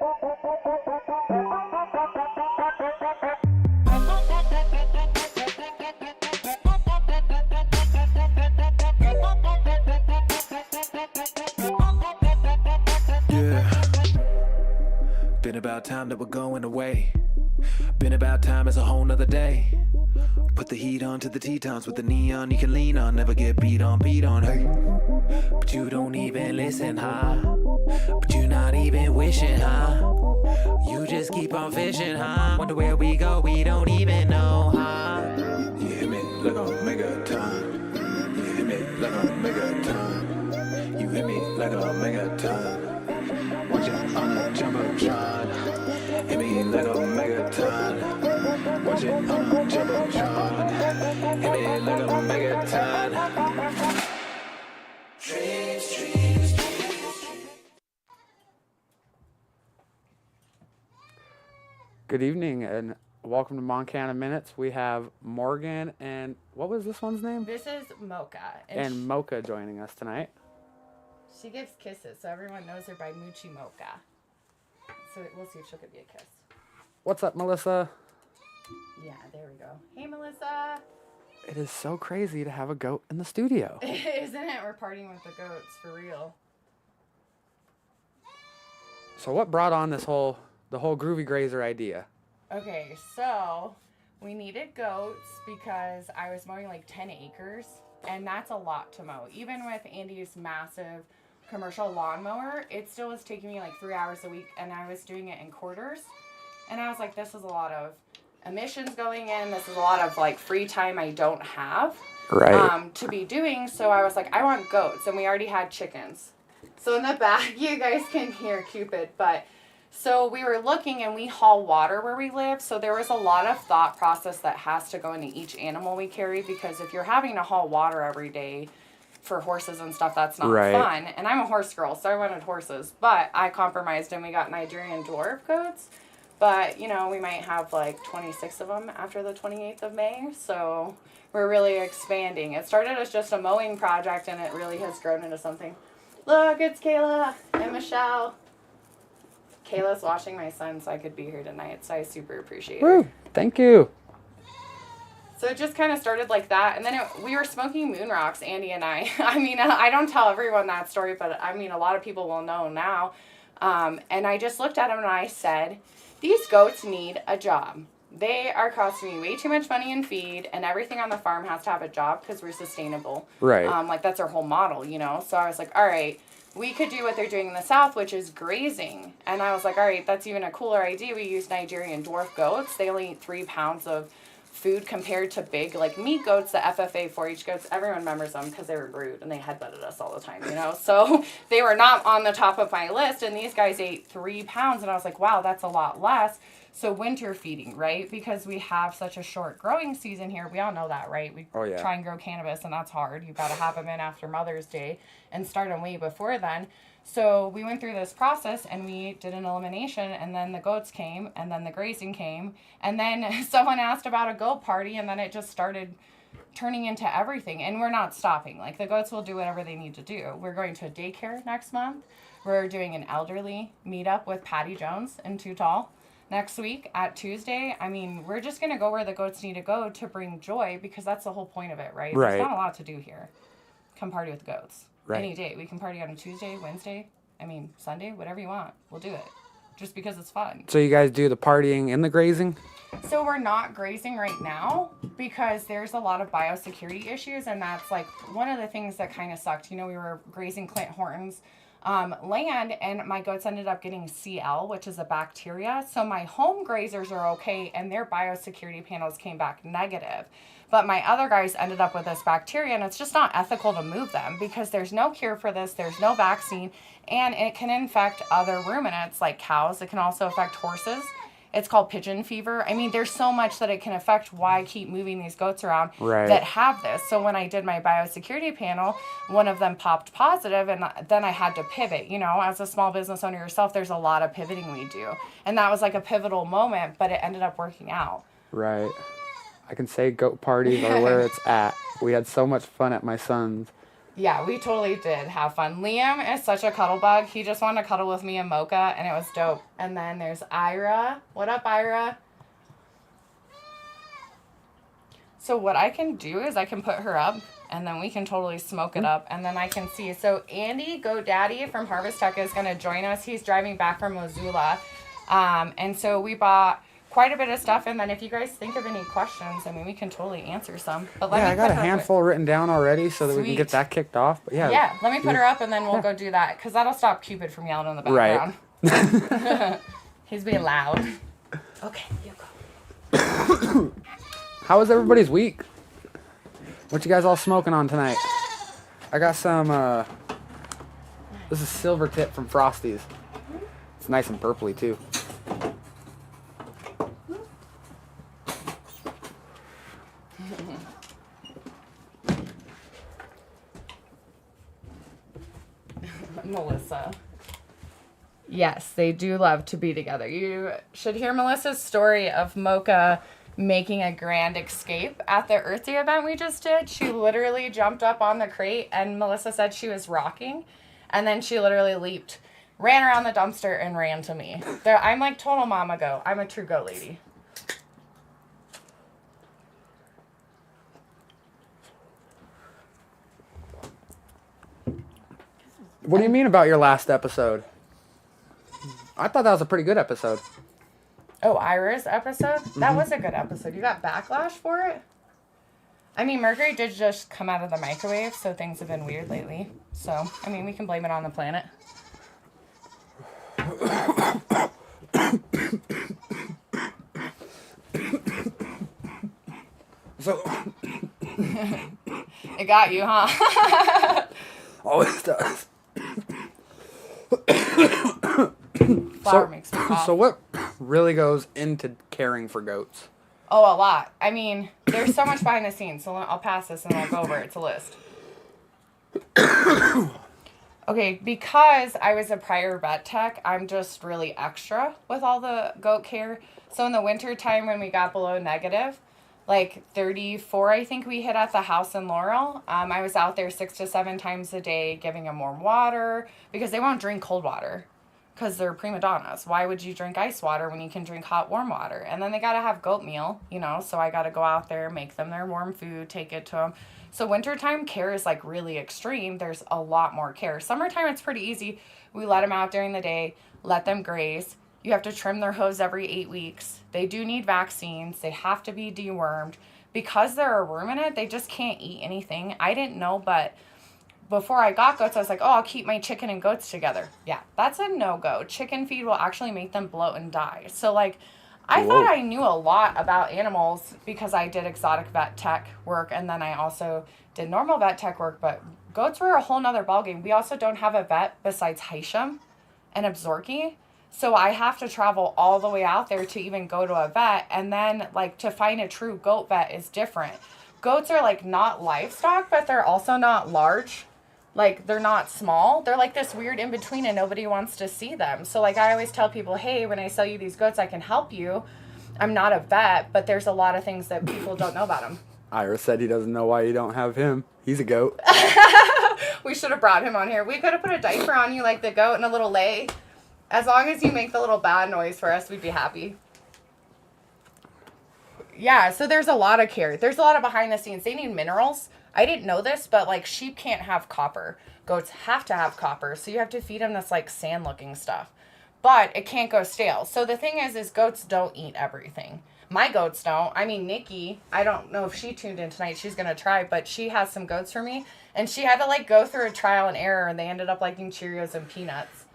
Been about time that we're going away. Been about time, it's a whole nother day. Put the heat on to the Tetons with the neon you can lean on. Never get beat on, hey. But you don't even listen, huh? But you're not even wishing, huh? You just keep on fishing, huh? Wonder where we go, we don't even know, huh? You hit me like a megaton. You hit me like a megaton. You hit me like a megaton. Watch it on the Jumbotron. Hit me like a megaton. Watch it on the Jumbotron. Hit me like a megaton. Dreams, dreams, dreams. Good evening and welcome to Montana Minutes. We have Morgan and what was this one's name? This is Mocha. And Mocha joining us tonight. She gives kisses, so everyone knows her by Moochie Mocha. So we'll see if she'll give you a kiss. What's up, Melissa? Yeah, there we go. Hey, Melissa. It is so crazy to have a goat in the studio. Isn't it? We're partying with the goats, for real. So what brought on the whole Groovy Grazer idea? Okay, so we needed goats because I was mowing like 10 acres, and that's a lot to mow. Even with Andy's massive commercial lawnmower, it still was taking me like 3 hours a week, and I was doing it in quarters. And I was like, this is a lot of emissions going in. This is a lot of like free time I don't have to be doing. So I was like, I want goats, and we already had chickens. So in the back, you guys can hear Cupid, but so we were looking, and we haul water where we live. So there was a lot of thought process that has to go into each animal we carry, because if you're having to haul water every day for horses and stuff, that's not fun. And I'm a horse girl, so I wanted horses, but I compromised and we got Nigerian dwarf goats. But, you know, we might have like 26 of them after the 28th of May. So we're really expanding. It started as just a mowing project, and it really has grown into something. Look, it's Kayla and Michelle. Kayla's washing my son so I could be here tonight, so I super appreciate it. Thank you. So it just kind of started like that, and then we were smoking moon rocks, Andy and I. I mean, I don't tell everyone that story, but I mean, a lot of people will know now. And I just looked at him and I said, these goats need a job. They are costing me way too much money in feed, and everything on the farm has to have a job because we're sustainable. Right. Like, that's our whole model, you know? So I was like, all right, we could do what they're doing in the South, which is grazing. And I was like, all right, that's even a cooler idea. We use Nigerian dwarf goats. They only eat 3 pounds of food compared to big, like, meat goats, the FFA 4-H goats. Everyone remembers them because they were rude and they headbutted us all the time, you know? So they were not on the top of my list, and these guys ate 3 pounds, and I was like, wow, that's a lot less. So winter feeding, right? Because we have such a short growing season here. We all know that, right? We try and grow cannabis, and that's hard. You've got to have them in after Mother's Day and start them way before then. So we went through this process, and we did an elimination, and then the goats came, and then the grazing came, and then someone asked about a goat party, and then it just started turning into everything, and we're not stopping. Like, the goats will do whatever they need to do. We're going to a daycare next month. We're doing an elderly meetup with Patty Jones in Too Tall next week at Tuesday. I mean, we're just going to go where the goats need to go to bring joy, because that's the whole point of it, right? There's not a lot to do here. Come party with the goats. Any day. We can party on a Tuesday, Wednesday, Sunday, whatever you want. We'll do it. Just because it's fun. So you guys do the partying and the grazing? So we're not grazing right now because there's a lot of biosecurity issues, and that's like one of the things that kind of sucked. You know, we were grazing Clint Horton's land, and my goats ended up getting CL, which is a bacteria. So my home grazers are okay, and their biosecurity panels came back negative. But my other guys ended up with this bacteria, and it's just not ethical to move them because there's no cure for this, there's no vaccine, and it can infect other ruminants like cows. It can also affect horses. It's called pigeon fever. I mean, there's so much that it can affect. Why keep moving these goats around that have this? So when I did my biosecurity panel, one of them popped positive, and then I had to pivot. You know, as a small business owner yourself, there's a lot of pivoting we do. And that was like a pivotal moment, but it ended up working out. Right. I can say goat parties are where it's at. We had so much fun at my son's. Yeah, we totally did have fun. Liam is such a cuddle bug. He just wanted to cuddle with me and Mocha, and it was dope. And then there's Ira. What up, Ira? So what I can do is I can put her up, and then we can totally smoke it up, and then I can see. So Andy, Goat Daddy from Harvest Tech, is going to join us. He's driving back from Missoula. And so we bought quite a bit of stuff, and then if you guys think of any questions, I mean, we can totally answer some. But let me I got put a her handful written down already so that we can get Sweet. that kicked off. But Yeah, let me put her up, and then we'll go do that, because that'll stop Cupid from yelling in the Right. background. He's being loud. Okay, you go. How was everybody's week? What you guys all smoking on tonight? I got some, this is Silver Tip from Frosty's. It's nice and purpley too. Melissa. Yes, they do love to be together. You should hear Melissa's story of Mocha making a grand escape at the Earth Day event we just did. She literally jumped up on the crate, and Melissa said she was rocking, and then she literally leaped, ran around the dumpster, and ran to me. I'm like total mama goat. I'm a true goat lady. What do you mean about your last episode? I thought that was a pretty good episode. Oh, Ira's episode? That was a good episode. You got backlash for it? I mean, Mercury did just come out of the microwave, so things have been weird lately. So, I mean, we can blame it on the planet. So, It got you, huh? always does. Flour makes me cough. So what really goes into caring for goats? Oh, a lot. I mean, there's so much behind the scenes, so I'll pass this and I'll go over it. It's a list. Okay, because I was a prior vet tech, I'm just really extra with all the goat care. So in the winter time when we got below negative, like 34, I think we hit at the house in Laurel. I was out there 6 to 7 times a day giving them warm water because they won't drink cold water because they're prima donnas. Why would you drink ice water when you can drink hot, warm water? And then they got to have goat meal, you know, so I got to go out there, make them their warm food, take it to them. So wintertime care is like really extreme. There's a lot more care. Summertime, it's pretty easy. We let them out during the day, let them graze. You have to trim their hooves every 8 weeks. They do need vaccines. They have to be dewormed. Because they're a ruminant, they just can't eat anything. I didn't know, but before I got goats, I was like, oh, I'll keep my chicken and goats together. Yeah, that's a no-go. Chicken feed will actually make them bloat and die. So, like, I thought I knew a lot about animals because I did exotic vet tech work, and then I also did normal vet tech work, but goats were a whole nother ballgame. We also don't have a vet besides Hysham and Absorki. So I have to travel all the way out there to even go to a vet. And then, like, to find a true goat vet is different. Goats are, like, not livestock, but they're also not large. Like, they're not small. They're, like, this weird in-between, and nobody wants to see them. So, like, I always tell people, hey, when I sell you these goats, I can help you. I'm not a vet, but there's a lot of things that people don't know about them. Ira said he doesn't know why you don't have him. He's a goat. We should have brought him on here. We could have put a diaper on you like the goat and a little lay. As long as you make the little bad noise for us, we'd be happy. Yeah, so there's a lot of care. There's a lot of behind the scenes. They need minerals. I didn't know this, but, like, sheep can't have copper. Goats have to have copper, so you have to feed them this, like, sand-looking stuff. But it can't go stale. So the thing is goats don't eat everything. My goats don't. I mean, Nikki, I don't know if she tuned in tonight. She's going to try, but she has some goats for me. And she had to, like, go through a trial and error, and they ended up liking Cheerios and peanuts.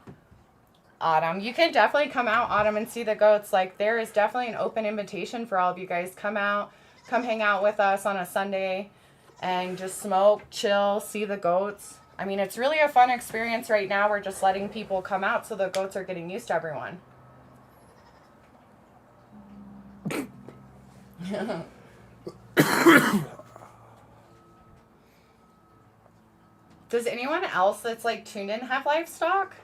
Autumn, you can definitely come out, Autumn, and see the goats. Like, there is definitely an open invitation for all of you guys. Come out, come hang out with us on a Sunday and just smoke, chill, see the goats. I mean, it's really a fun experience right now. We're just letting people come out so the goats are getting used to everyone. Does anyone else that's, like, tuned in have livestock?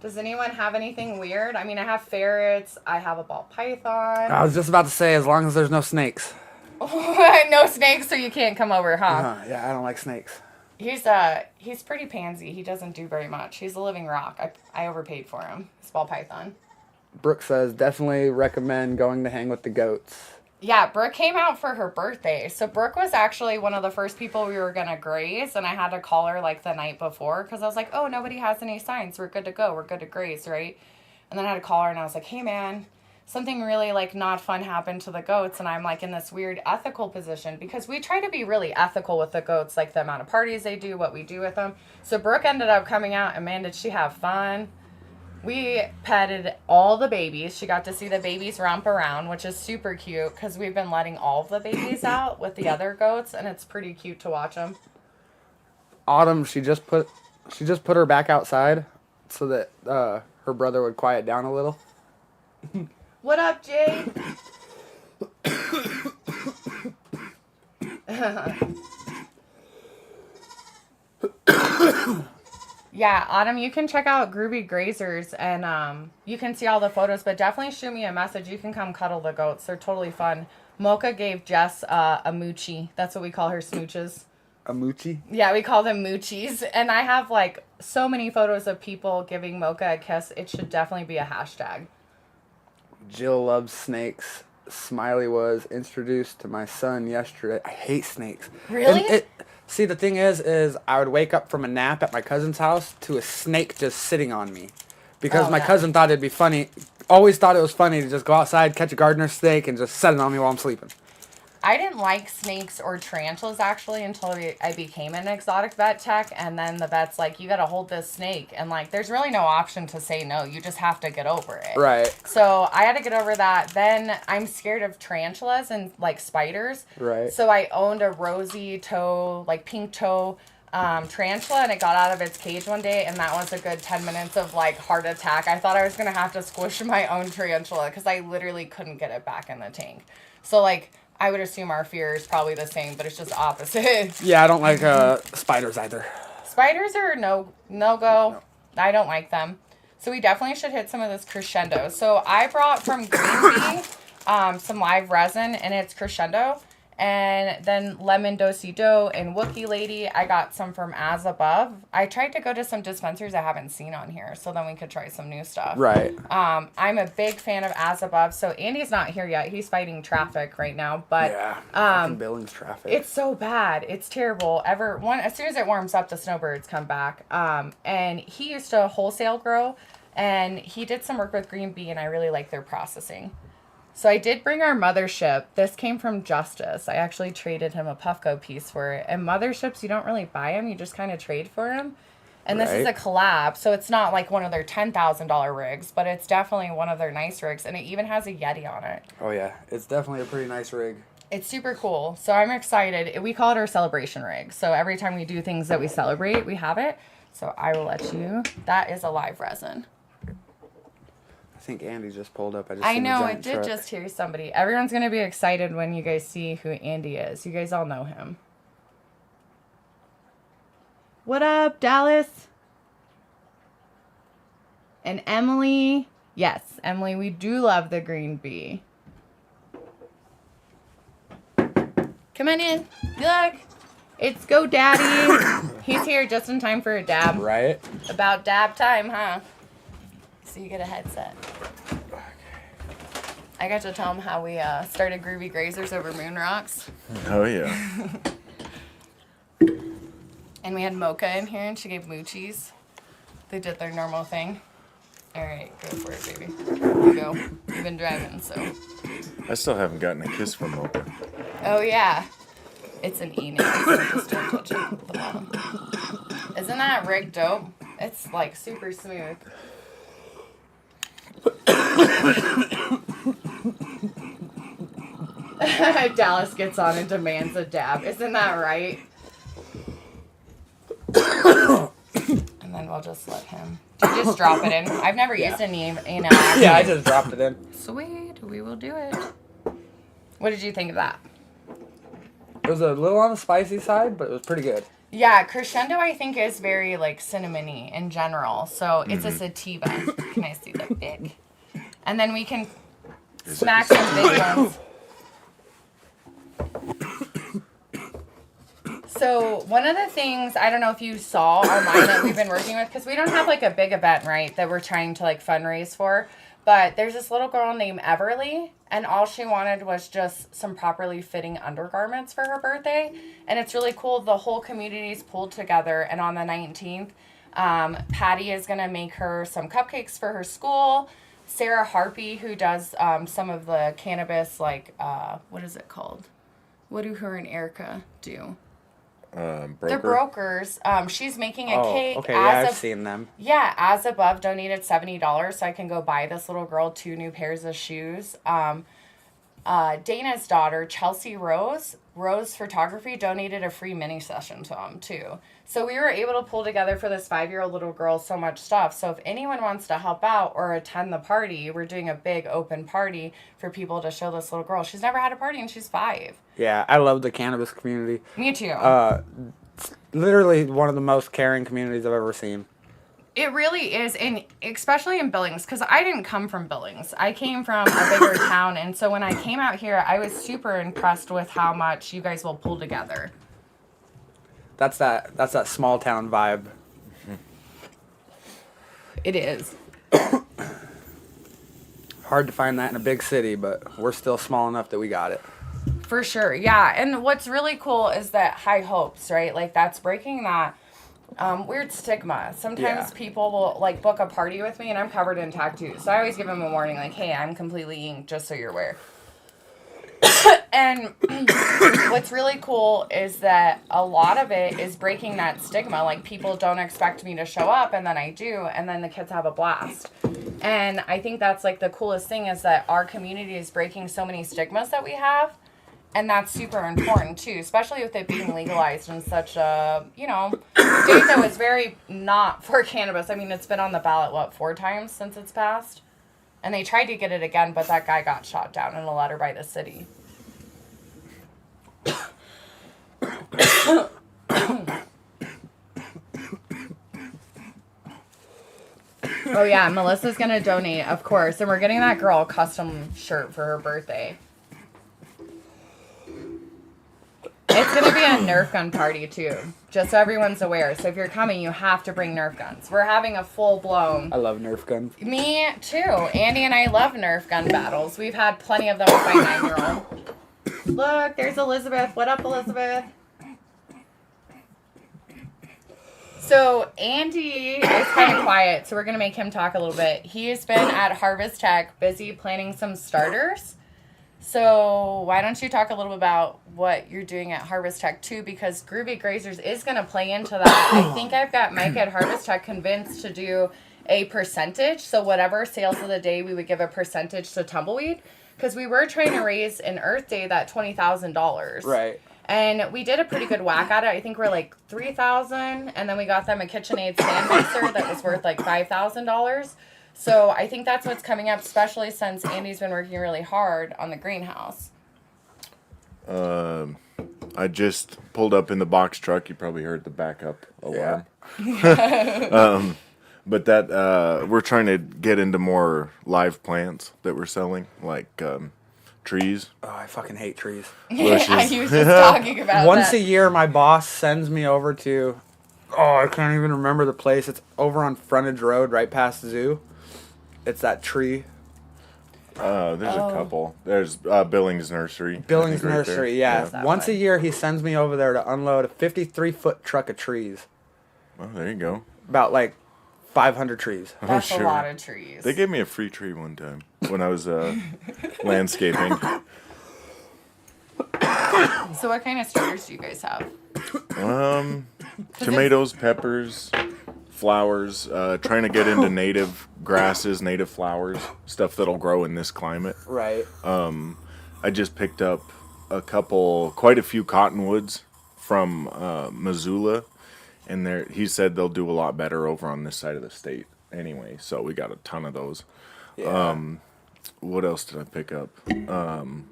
Does anyone have anything weird? I mean, I have ferrets. I have a ball python. I was just about to say, as long as there's no snakes. No snakes, so you can't come over, huh? Yeah, I don't like snakes. He's pretty pansy. He doesn't do very much. He's a living rock. I overpaid for him. He's ball python. Brooke says, definitely recommend going to hang with the goats. Yeah, Brooke came out for her birthday. So Brooke was actually one of the first people we were going to graze, and I had to call her like the night before because I was like, oh, nobody has any signs. We're good to go. We're good to graze, right? And then I had to call her, and I was like, hey, man, something really like not fun happened to the goats, and I'm like in this weird ethical position because we try to be really ethical with the goats, like the amount of parties they do, what we do with them. So Brooke ended up coming out, and man, did she have fun. We petted all the babies. She got to see the babies romp around, which is super cute because we've been letting all of the babies out with the other goats, and it's pretty cute to watch them. Autumn, she just put her back outside so that her brother would quiet down a little. What up, Jay? Yeah, Autumn, you can check out Groovy Grazers and you can see all the photos, but definitely shoot me a message. You can come cuddle the goats. They're totally fun. Mocha gave Jess a moochie. That's what we call her smooches. A moochie? Yeah, we call them moochies. And I have like so many photos of people giving Mocha a kiss. It should definitely be a hashtag. Jill loves snakes. Smiley was introduced to my son yesterday. I hate snakes. Really? See, the thing is I would wake up from a nap at my cousin's house to a snake just sitting on me. Because my cousin thought it'd be funny, always thought it was funny to just go outside, catch a gardener snake, and just set it on me while I'm sleeping. I didn't like snakes or tarantulas actually until I became an exotic vet tech, and then the vet's like, you gotta hold this snake, and like there's really no option to say no, you just have to get over it. Right. So I had to get over that. Then I'm scared of tarantulas and like spiders. Right. So I owned a rosy toe, like pink toe tarantula, and it got out of its cage one day, and that was a good 10 minutes of like heart attack. I thought I was gonna have to squish my own tarantula because I literally couldn't get it back in the tank. So like I would assume our fear is probably the same, but it's just opposite. Yeah, I don't like spiders either. Spiders are no go. No. I don't like them. So we definitely should hit some of this crescendo. So I brought from Green Bee some live resin, and it's crescendo. And then Lemon Do-Si Do and Wookie Lady, I got some from As Above. I tried to go to some dispensaries I haven't seen on here, so then we could try some new stuff. Right. I'm a big fan of As Above. So Andy's not here yet. He's fighting traffic right now. But fucking Billings traffic. It's so bad. It's terrible. As soon as it warms up, the snowbirds come back. And he used to wholesale grow, and he did some work with Green Bee, and I really like their processing. So I did bring our mothership. This came from Justice. I actually traded him a Puffco piece for it. And motherships, you don't really buy them. You just kind of trade for them. And this is a collab. So it's not like one of their $10,000 rigs, but it's definitely one of their nice rigs. And it even has a Yeti on it. Oh, yeah. It's definitely a pretty nice rig. It's super cool. So I'm excited. We call it our celebration rig. So every time we do things that we celebrate, we have it. So I will let you. That is a live resin. I think Andy just pulled up. I know, I did just hear somebody. Everyone's going to be excited when you guys see who Andy is. You guys all know him. What up, Dallas? And Emily. Yes, Emily, we do love the Green Bee. Come on in. Look. It's Go Daddy. He's here just in time for a dab. Right. About dab time, huh? So you get a headset. Okay. I got to tell him how we started Groovy Grazers over Moon Rocks. Oh, yeah. And we had Mocha in here, and she gave moochies. They did their normal thing. All right, go for it, baby. You go. You've been driving, so. I still haven't gotten a kiss from Mocha. Oh, yeah. It's an e-nail, so just don't touch it with the bottom. Isn't that rig dope? It's, like, super smooth. Dallas gets on and demands a dab. Isn't that right? And then we'll just let him. Did you just drop it in? I've never used an e-nail. Yeah, I just dropped it in. Sweet. We will do it. What did you think of that? It was a little on the spicy side, but it was pretty good. Yeah, crescendo I think is very like cinnamony in general. So it's a sativa. Can I see the big? And then we can smack some big ones. So one of the things, I don't know if you saw online that we've been working with, because we don't have like a big event, right, that we're trying to like fundraise for, but there's this little girl named Everly, and all she wanted was just some properly fitting undergarments for her birthday. And it's really cool. The whole community's pulled together, and on the 19th, Patty is going to make her some cupcakes for her school. Sarah Harpy, who does some of the cannabis, like, what is it called? What do her and Erica do? Broker? The brokers. She's making a cake. Okay, yeah, I've seen them. Yeah, as above, donated $70 so I can go buy this little girl 2 new pairs of shoes. Dana's daughter, Chelsea Rose Photography, donated a free mini session to them too. So we were able to pull together for this 5-year-old little girl so much stuff. So if anyone wants to help out or attend the party, we're doing a big open party for people to show this little girl. She's never had a party and she's 5. Yeah, I love the cannabis community. Me too. Literally one of the most caring communities I've ever seen. It really is, and especially in Billings, because I didn't come from Billings. I came from a bigger town, and so when I came out here, I was super impressed with how much you guys will pull together. That's that small town vibe. It is. Hard to find that in a big city, but we're still small enough that we got it. For sure, yeah. And what's really cool is that high hopes, right? Like, that's breaking that weird stigma. Sometimes people will, like, book a party with me, and I'm covered in tattoos. So I always give them a warning, like, hey, I'm completely inked, just so you're aware. And what's really cool is that a lot of it is breaking that stigma. Like, people don't expect me to show up, and then I do, and then the kids have a blast. And I think that's, like, the coolest thing is that our community is breaking so many stigmas that we have. And that's super important, too, especially with it being legalized in such a, state that was very not for cannabis. I mean, it's been on the ballot, 4 times since it's passed? And they tried to get it again, but that guy got shot down in a letter by the city. Oh, yeah, Melissa's going to donate, of course. And we're getting that girl a custom shirt for her birthday. It's going to be a Nerf gun party, too, just so everyone's aware. So if you're coming, you have to bring Nerf guns. We're having a full-blown... I love Nerf guns. Me, too. Andy and I love Nerf gun battles. We've had plenty of them with my 9-year-old. Look, there's Elizabeth. What up, Elizabeth? So Andy is kind of quiet, so we're going to make him talk a little bit. He has been at Harvest Tech busy planning some starters. So why don't you talk a little bit about what you're doing at Harvest Tech too, because Groovy Grazers is going to play into that. I think I've got Mike at Harvest Tech convinced to do a percentage. So whatever sales of the day, we would give a percentage to Tumbleweed, because we were trying to raise in Earth Day that $20,000. Right. And we did a pretty good whack at it. I think we're like $3,000, and then we got them a KitchenAid stand mixer that was worth like $5,000. So I think that's what's coming up, especially since Andy's been working really hard on the greenhouse. I just pulled up in the box truck. You probably heard the backup alarm. Yeah. But that we're trying to get into more live plants that we're selling, like trees. Oh, I fucking hate trees. Yeah, he was just talking about Once that. a year, my boss sends me over to... Oh, I can't even remember the place. It's over on Frontage Road, right past the zoo. It's that tree. There's a couple. There's Billings Nursery. Billings right Nursery, there. yeah. Once a year, he sends me over there to unload a 53-foot truck of trees. Well, there you go. About, like, 500 trees. That's a lot of trees. They gave me a free tree one time when I was landscaping. So what kind of starters do you guys have? Tomatoes, peppers, flowers. Trying to get into native grasses, native flowers, stuff that'll grow in this climate. Right. I just picked up quite a few cottonwoods from Missoula, and he said they'll do a lot better over on this side of the state anyway, so we got a ton of those. Yeah. What else did I pick up? An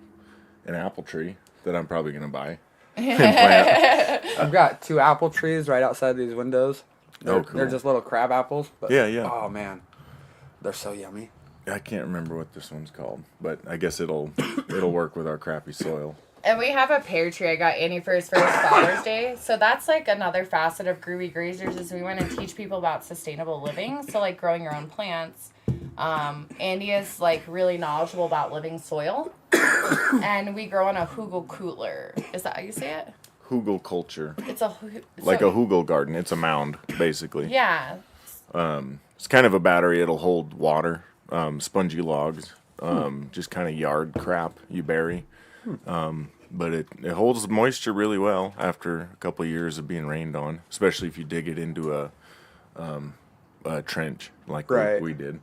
apple tree that I'm probably going to buy and plant. I've got 2 apple trees right outside these windows. Cool. They're just little crab apples. But, Yeah. Oh, man. They're so yummy. I can't remember what this one's called, but I guess it'll work with our crappy soil. And we have a pear tree I got Andy for his first Father's Day. So that's like another facet of Groovy Grazers is we want to teach people about sustainable living. So like growing your own plants. Andy is like really knowledgeable about living soil. And we grow in a hugel cooler. Is that how you say it? Hugel culture. It's a Like a hugel garden. It's a mound, basically. Yeah. It's kind of a battery. It'll hold water, spongy logs, just kind of yard crap you bury. But it holds moisture really well after a couple of years of being rained on, especially if you dig it into a trench like we did.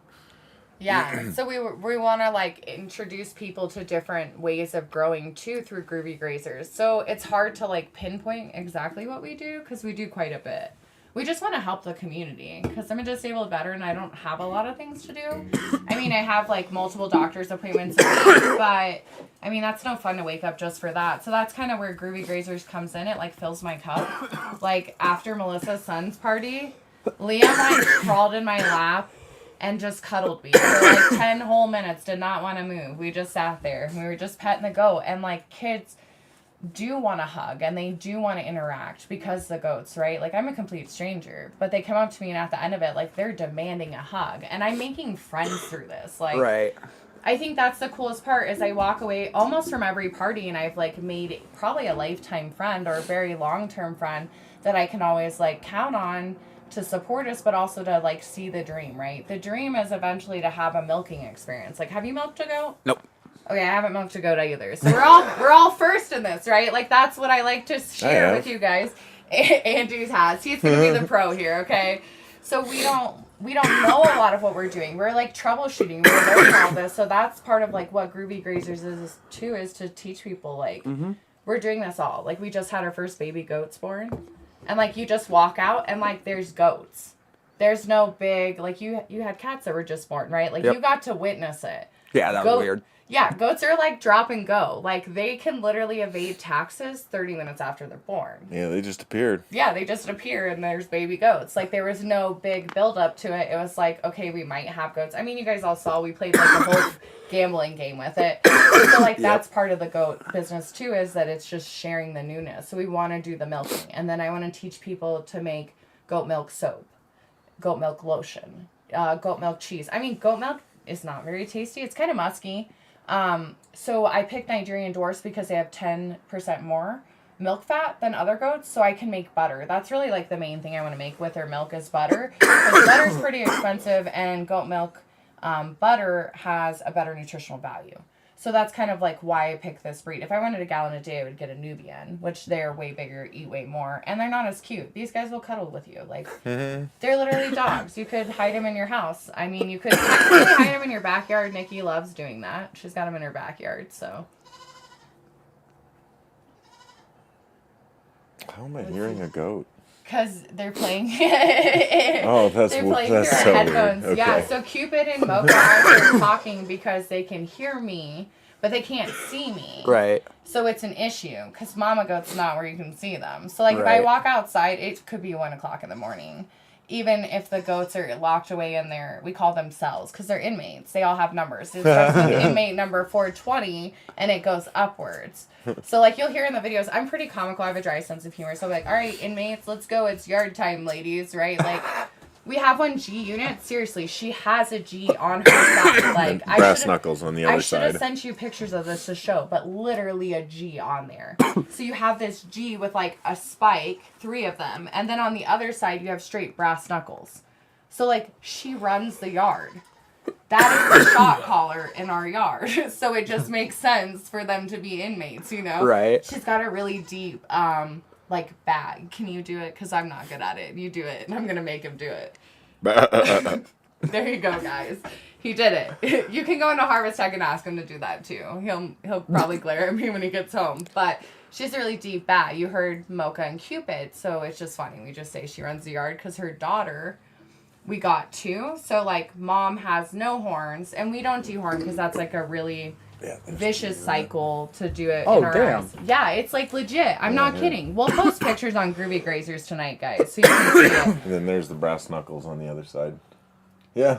Yeah, so we want to like introduce people to different ways of growing too through Groovy Grazers. So it's hard to like pinpoint exactly what we do because we do quite a bit. We just want to help the community because I'm a disabled veteran and I don't have a lot of things to do. I mean, I have like multiple doctor's appointments a week, but I mean, that's no fun to wake up just for that. So that's kind of where Groovy Grazers comes in. It like fills my cup. Like after Melissa's son's party, Liam like crawled in my lap and just cuddled me for like 10 whole minutes, did not want to move. We just sat there. We were just petting the goat. And like kids do want to hug and they do want to interact because the goats, right? Like I'm a complete stranger, but they come up to me and at the end of it, like they're demanding a hug. And I'm making friends through this. Like, Right. I think that's the coolest part is I walk away almost from every party and I've like made probably a lifetime friend or a very long-term friend that I can always like count on to support us, but also to like see the dream, right? The dream is eventually to have a milking experience. Like, have you milked a goat? Nope. Okay, I haven't milked a goat either. So we're all first in this, right? Like that's what I like to share with you guys. Andrew has. He's gonna be the pro here, okay? So we don't know a lot of what we're doing. We're like troubleshooting. We're learning all this. So that's part of like what Groovy Grazers is too, is to teach people like we're doing this all. Like we just had our first baby goats born. And, like, you just walk out and, like, there's goats. There's no big, like, you had cats that were just born, right? Like, you got to witness it. Yeah, that was weird. Yeah, goats are, like, drop and go. Like, they can literally evade taxes 30 minutes after they're born. Yeah, they just appeared. Yeah, they just appear and there's baby goats. Like, there was no big build up to it. It was like, okay, we might have goats. I mean, you guys all saw we played, like, a whole gambling game with it. So, like, that's part of the goat business, too, is that it's just sharing the newness. So we want to do the milking. And then I want to teach people to make goat milk soap, goat milk lotion, goat milk cheese. I mean, goat milk is not very tasty. It's kind of musky. So I picked Nigerian dwarfs because they have 10% more milk fat than other goats, so I can make butter. That's really like the main thing I want to make with their milk is butter. Because butter's pretty expensive and goat milk butter has a better nutritional value. So that's kind of like why I picked this breed. If I wanted a gallon a day, I would get a Nubian, which they're way bigger, eat way more, and they're not as cute. These guys will cuddle with you. Like, they're literally dogs. You could hide them in your house. I mean, you could technically hide them in your backyard. Nikki loves doing that. She's got them in her backyard, so. How am I hearing a goat? Because they're playing. Oh, that's they're playing that's through so our headphones. weird. Yeah, Okay. so Cupid and Mocha are talking because they can hear me, but they can't see me. Right. So it's an issue because mama goat's not where you can see them. So like if I walk outside, it could be 1 o'clock in the morning. Even if the goats are locked away in their, we call them cells because they're inmates. They all have numbers. It starts with inmate number 420 and it goes upwards. So like you'll hear in the videos, I'm pretty comical. I have a dry sense of humor. So I'm like, all right, inmates, let's go. It's yard time, ladies, right? Like we have one G unit. Seriously, she has a G on her side. Like Brass knuckles on the other I should have side. sent you pictures of this to show, but literally a G on there. So you have this G with like a spike, 3 of them, and then on the other side you have straight brass knuckles. So like she runs the yard. That is the shot caller in our yard. So it just makes sense for them to be inmates, you know? Right. She's got a really deep like bag. Can you do it? Because I'm not good at it. You do it, and I'm gonna make him do it. There you go, guys. He did it. You can go into Harvest Tech and ask him to do that too. He'll probably glare at me when he gets home. But she's a really deep bat. You heard Mocha and Cupid, so it's just funny. We just say she runs the yard because her daughter, we got 2. So like mom has no horns, and we don't dehorn because that's like a really vicious cycle to do it. Oh, in our damn. eyes. Yeah, it's like legit. I'm not kidding. We'll post pictures on Groovy Grazers tonight, guys, so you can see it. And then there's the brass knuckles on the other side. Yeah.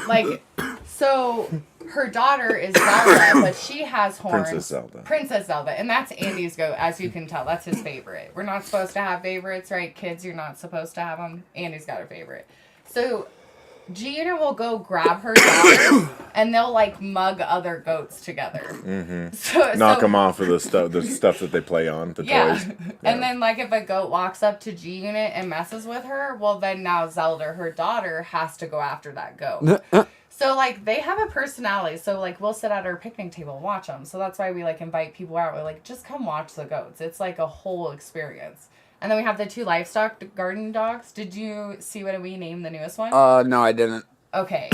Like, so her daughter is Zelda, but she has horns. Princess Zelda. And that's Andy's goat, as you can tell. That's his favorite. We're not supposed to have favorites, right? Kids, you're not supposed to have them. Andy's got a favorite. So G-Unit will go grab her daughter, and they'll, like, mug other goats together. Mm-hmm. Knock them off of the stuff that they play on, the toys. Yeah. And then, like, if a goat walks up to G-Unit and messes with her, well, then now Zelda, her daughter, has to go after that goat. So, like, they have a personality. So, like, we'll sit at our picnic table and watch them. So that's why we, like, invite people out. We're like, just come watch the goats. It's, like, a whole experience. And then we have the 2 livestock garden dogs. Did you see what we named the newest one? No, I didn't. Okay.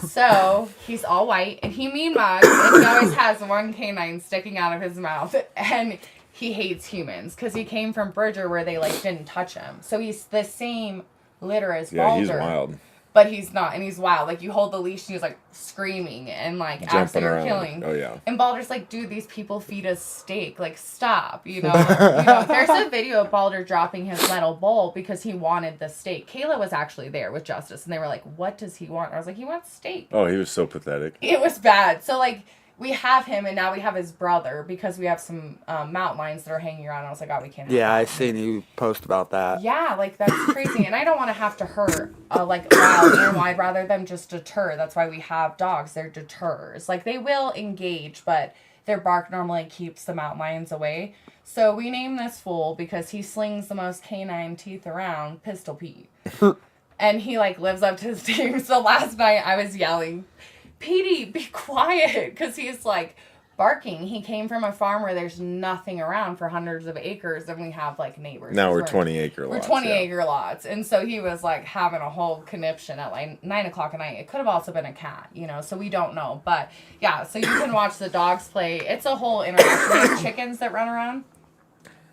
So, he's all white, and he mean mugs, and he always has one canine sticking out of his mouth. And he hates humans, because he came from Bridger where they, like, didn't touch him. So he's the same litter as Balder. Yeah, he's wild. But he's not, and he's wild. Like, you hold the leash, and he's, like, screaming, and, like, as they're killing. Oh, yeah. And Balder's like, dude, these people feed us steak. Like, stop, you know? There's a video of Balder dropping his metal bowl because he wanted the steak. Kayla was actually there with Justice, and they were like, what does he want? I was like, he wants steak. Oh, he was so pathetic. It was bad. So, like, we have him, and now we have his brother because we have some mountain lions that are hanging around. I was like, oh, we can't have Yeah, I seen you post about that. Yeah, like, that's crazy. And I don't want to have to hurt, like, a wild animal. I'd rather them just deter. That's why we have dogs. They're deterrers. Like, they will engage, but their bark normally keeps the mountain lions away. So we named this fool because he slings the most canine teeth around, Pistol Pete. And he, like, lives up to his name. So last night I was yelling, Petey, be quiet, because he's, like, barking. He came from a farm where there's nothing around for hundreds of acres, and we have, like, neighbors. Now we're 20-acre lots. We're 20-acre lots. And so he was, like, having a whole conniption at, like, 9 o'clock at night. It could have also been a cat, you know, so we don't know. But, yeah, so you can watch the dogs play. It's a whole interaction. We have chickens that run around.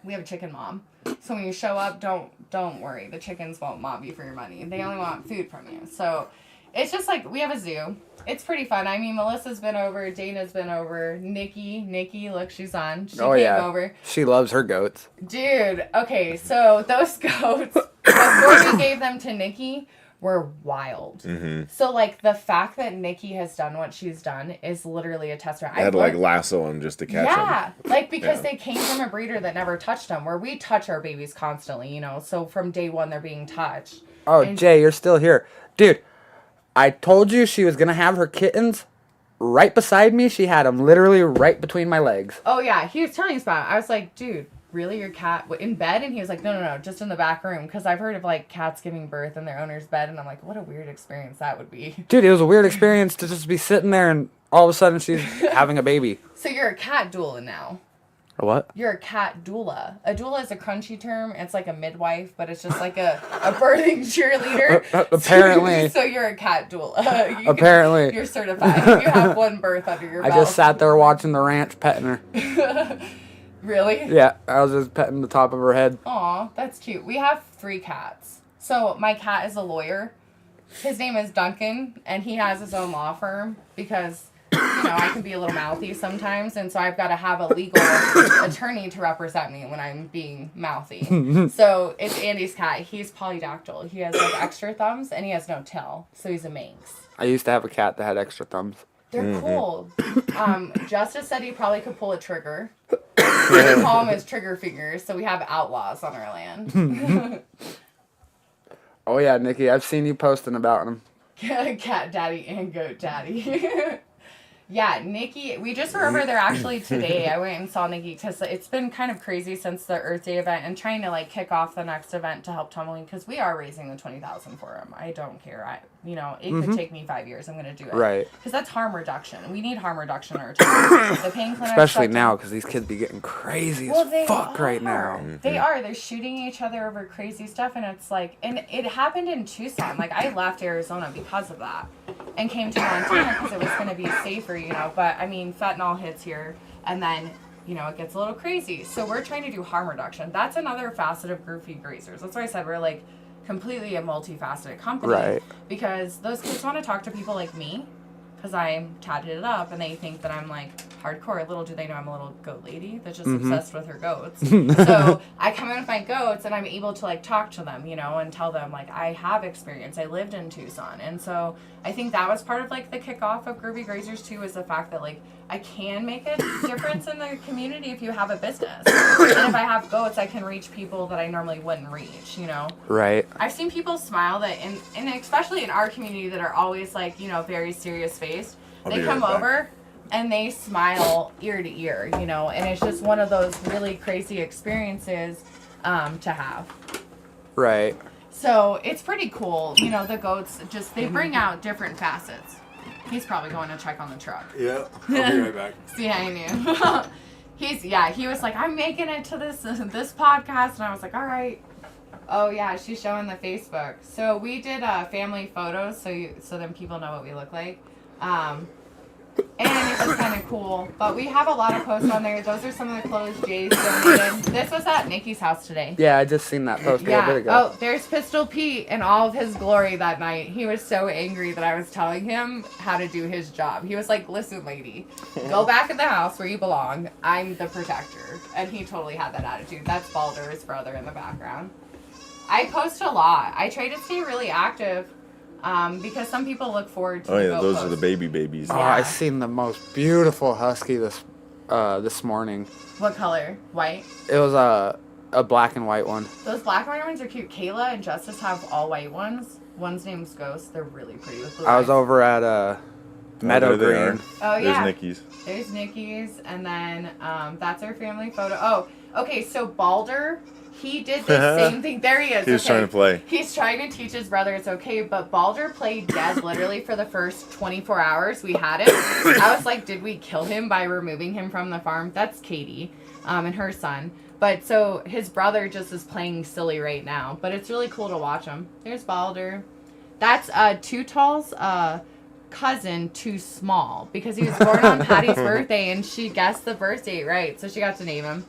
We have a chicken mom. So when you show up, don't worry. The chickens won't mob you for your money. They only want food from you. So it's just, like, we have a zoo. It's pretty fun. I mean, Melissa's been over. Dana's been over. Nikki, look, she's on. She came over. She loves her goats. Dude, okay, so those goats, before we gave them to Nikki, were wild. Mm-hmm. So, like, the fact that Nikki has done what she's done is literally a testament. I had to, like, lasso them just to catch them. Yeah, like, because they came from a breeder that never touched them, where we touch our babies constantly, you know, so from day one they're being touched. Oh, and Jay, you're still here. Dude, I told you she was going to have her kittens right beside me. She had them literally right between my legs. Oh, yeah. He was telling us about it. I was like, dude, really? Your cat in bed? And he was like, no, just in the back room. Because I've heard of, like, cats giving birth in their owner's bed. And I'm like, what a weird experience that would be. Dude, it was a weird experience to just be sitting there and all of a sudden she's having a baby. So you're a cat doula now. A what? You're a cat doula. A doula is a crunchy term. It's like a midwife, but it's just like a birthing cheerleader. Apparently. So you're a cat doula. Apparently. You're certified. You have one birth under your belt. I just sat there watching the ranch petting her. Really? Yeah, I was just petting the top of her head. Aw, that's cute. We have 3 cats. So my cat is a lawyer. His name is Duncan, and he has his own law firm because, you know, I can be a little mouthy sometimes, and so I've got to have a legal attorney to represent me when I'm being mouthy. So it's Andy's cat. He's polydactyl. He has, like, extra thumbs, and he has no tail, so he's a Manx. I used to have a cat that had extra thumbs. They're cool. Justice said he probably could pull a trigger. We call them his trigger fingers, so we have outlaws on our land. Oh, yeah, Nikki, I've seen you posting about them. Cat daddy and goat daddy. Yeah, Nikki, we just were over there actually today. I went and saw Nikki because it's been kind of crazy since the Earth Day event and trying to, like, kick off the next event to help Tumbling because we are raising the $20,000 for him. I don't care. It could take me 5 years. I'm going to do it. Right. Because that's harm reduction. We need harm reduction in our time. The pain clinic. Especially now because these kids be getting crazy as fuck right now. They are. They're shooting each other over crazy stuff and it's like, and it happened in Tucson. Like, I left Arizona because of that and came to Montana because it was going to be safer, you know. But, I mean, fentanyl hits here and then, you know, it gets a little crazy. So we're trying to do harm reduction. That's another facet of Groovy Grazers. That's why I said we're, like, completely a multifaceted company. Right. Because those kids want to talk to people like me because I'm tatted it up and they think that I'm, like, hardcore. Little do they know I'm a little goat lady that's just obsessed with her goats. So I come in with my goats and I'm able to like talk to them, you know, and tell them like I have experience. I lived in Tucson. And so I think that was part of like the kickoff of Groovy Grazers too, is the fact that like I can make a difference in the community if you have a business. And if I have goats, I can reach people that I normally wouldn't reach, you know? Right. I've seen people smile that, and especially in our community, that are always like, you know, very serious faced. They come over and they smile ear to ear, you know, and it's just one of those really crazy experiences to have. Right. So it's pretty cool. You know, the goats just, they bring out different facets. He's probably going to check on the truck. Yeah, I'll be right back. See, I knew. He was like, I'm making it to this podcast, and I was like, all right. Oh yeah, she's showing the Facebook. So we did family photos, so then people know what we look like. And it's just kind of cool. But we have a lot of posts on there. Those are some of the clothes Jay's donated. This was at Nikki's house today. Yeah, I just seen that post a little bit ago. Oh, there's Pistol Pete in all of his glory that night. He was so angry that I was telling him how to do his job. He was like, listen, lady, go back in the house where you belong. I'm the protector. And he totally had that attitude. That's Balder, his brother, in the background. I post a lot. I try to stay really active. Because some people look forward to the goat those post. are the baby babies. Oh, I seen the most beautiful husky this morning. What color? White? It was a black and white one. Those black and white ones are cute. Kayla and Justice have all white ones. One's name's Ghost. They're really pretty with blue I was eyes. over at Meadow Green. Oh, yeah. There's Nikki's. There's Nikki's. And then that's our family photo. Oh, okay. So Balder, he did the same thing. There he is. He was trying to play. He's trying to teach his brother it's okay, but Balder played dead literally for the first 24 hours we had him. I was like, did we kill him by removing him from the farm? That's Katie and her son. But so his brother just is playing silly right now. But it's really cool to watch him. There's Balder. That's Too Tall's cousin, Too Small, because he was born on Patty's birthday and she guessed the birth date right. So she got to name him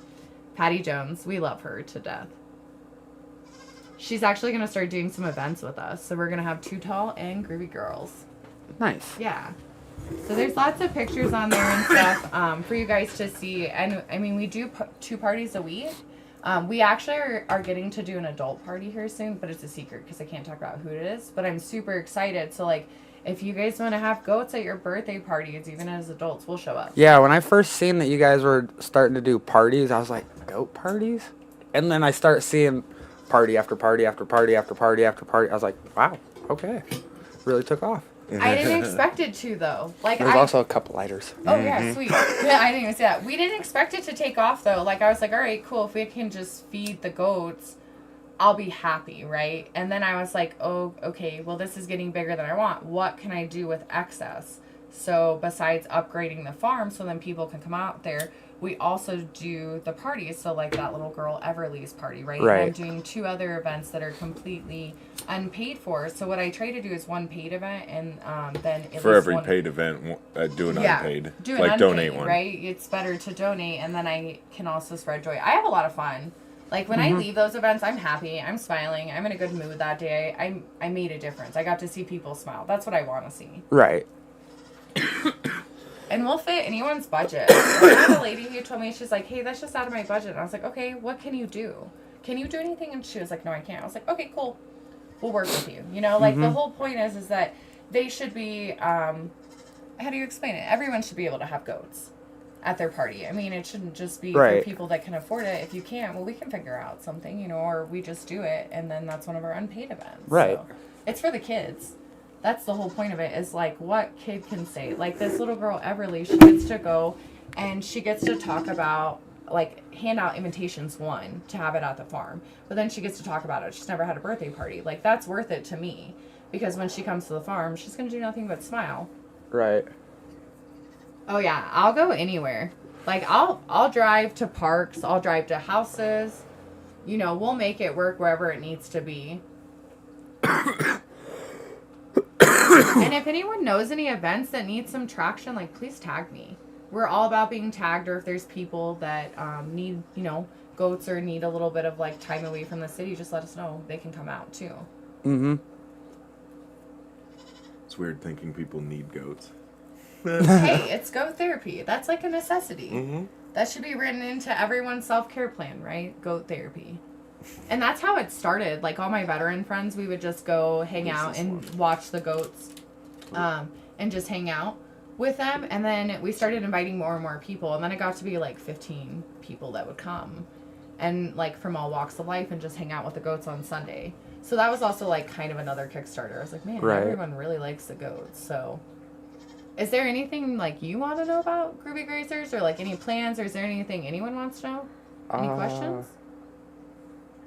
Patty Jones. We love her to death. She's actually going to start doing some events with us. So we're going to have Too Tall and Groovy Girls. Nice. Yeah. So there's lots of pictures on there and stuff for you guys to see. And I mean, we do 2 parties a week. We actually are getting to do an adult party here soon, but it's a secret because I can't talk about who it is. But I'm super excited. So like, if you guys want to have goats at your birthday parties, even as adults, we'll show up. Yeah, when I first seen that you guys were starting to do parties, I was like, goat parties? And then I start seeing party after party after party after party after party. I was like, wow, okay. Really took off. I didn't expect it to, though. Like, There's also a couple lighters. Oh, yeah, sweet. Yeah, I didn't even see that. We didn't expect it to take off, though. Like, I was like, all right, cool. If we can just feed the goats, I'll be happy, right? And then I was like, oh, okay, well, this is getting bigger than I want. What can I do with excess? So besides upgrading the farm so then people can come out there, we also do the parties. So like that little girl Everly's party, right? Right. And I'm doing 2 other events that are completely unpaid for. So what I try to do is one paid event and then at For least every one paid event, do an unpaid. Do an like unpaid, donate one. Right? It's better to donate, and then I can also spread joy. I have a lot of fun. Like, when I leave those events, I'm happy. I'm smiling. I'm in a good mood that day. I made a difference. I got to see people smile. That's what I want to see. Right. And we'll fit anyone's budget. I had a lady who told me, she's like, hey, that's just out of my budget. And I was like, okay, what can you do? Can you do anything? And she was like, no, I can't. I was like, okay, cool. We'll work with you. You know, like, the whole point is that they should be, how do you explain it? Everyone should be able to have goats at their party. I mean, it shouldn't just be for people that can afford it. If you can't, well, we can figure out something, you know, or we just do it, and then that's one of our unpaid events. Right. So it's for the kids. That's the whole point of it, is like, what kid can say? Like, this little girl, Everly, she gets to go and she gets to talk about, like, hand out invitations, one, to have it at the farm. But then she gets to talk about it. She's never had a birthday party. Like, that's worth it to me. Because when she comes to the farm, she's going to do nothing but smile. Right. Oh yeah, I'll go anywhere. Like, I'll drive to parks, I'll drive to houses. You know, we'll make it work wherever it needs to be. And if anyone knows any events that need some traction, like, please tag me. We're all about being tagged, or if there's people that need, you know, goats or need a little bit of, like, time away from the city, just let us know. They can come out, too. Mm-hmm. It's weird thinking people need goats. Hey, it's goat therapy. That's like a necessity. Mm-hmm. That should be written into everyone's self-care plan, right? Goat therapy. And that's how it started. Like all my veteran friends, we would just go hang out and watch the goats, and just hang out with them. And then we started inviting more and more people. And then it got to be like 15 people that would come, and like from all walks of life, and just hang out with the goats on Sunday. So that was also like kind of another Kickstarter. I was like, man, Right. everyone really likes the goats. So is there anything like you want to know about Groovy Grazers, or like any plans, or is there anything anyone wants to know? Any questions?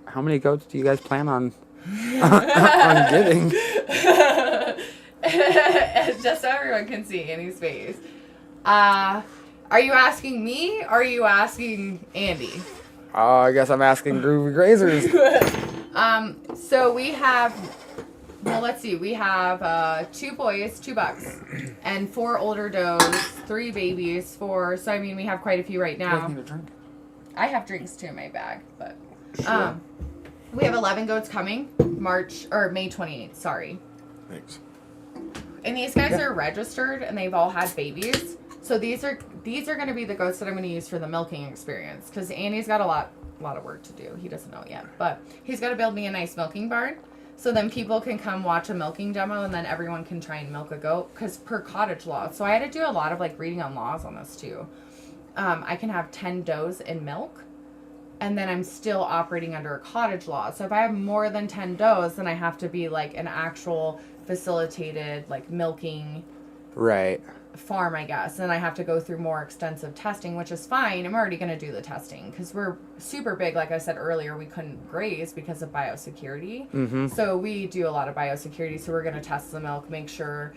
How many goats do you guys plan on on getting? Just so everyone can see Andy's face. Are you asking me, or are you asking Andy? I guess I'm asking Groovy Grazers. So we have, well, let's see. We have 2 boys, 2 bucks, and 4 older does, 3 babies, 4. So I mean, we have quite a few right now. Need a drink. I have drinks too in my bag, but we have 11 goats coming May 28th. Sorry. Thanks. And these guys are registered, and they've all had babies. So these are going to be the goats that I'm going to use for the milking experience, because Andy's got a lot of work to do. He doesn't know yet, but he's got to build me a nice milking barn, so then people can come watch a milking demo, and then everyone can try and milk a goat, because per cottage law. So I had to do a lot of like reading on laws on this too. I can have 10 does in milk, and then I'm still operating under a cottage law. So if I have more than 10 does, then I have to be like an actual facilitated like milking Right. farm, I guess. And I have to go through more extensive testing, which is fine. I'm already going to do the testing because we're super big. Like I said earlier, we couldn't graze because of biosecurity. Mm-hmm. So we do a lot of biosecurity. So we're going to test the milk, make sure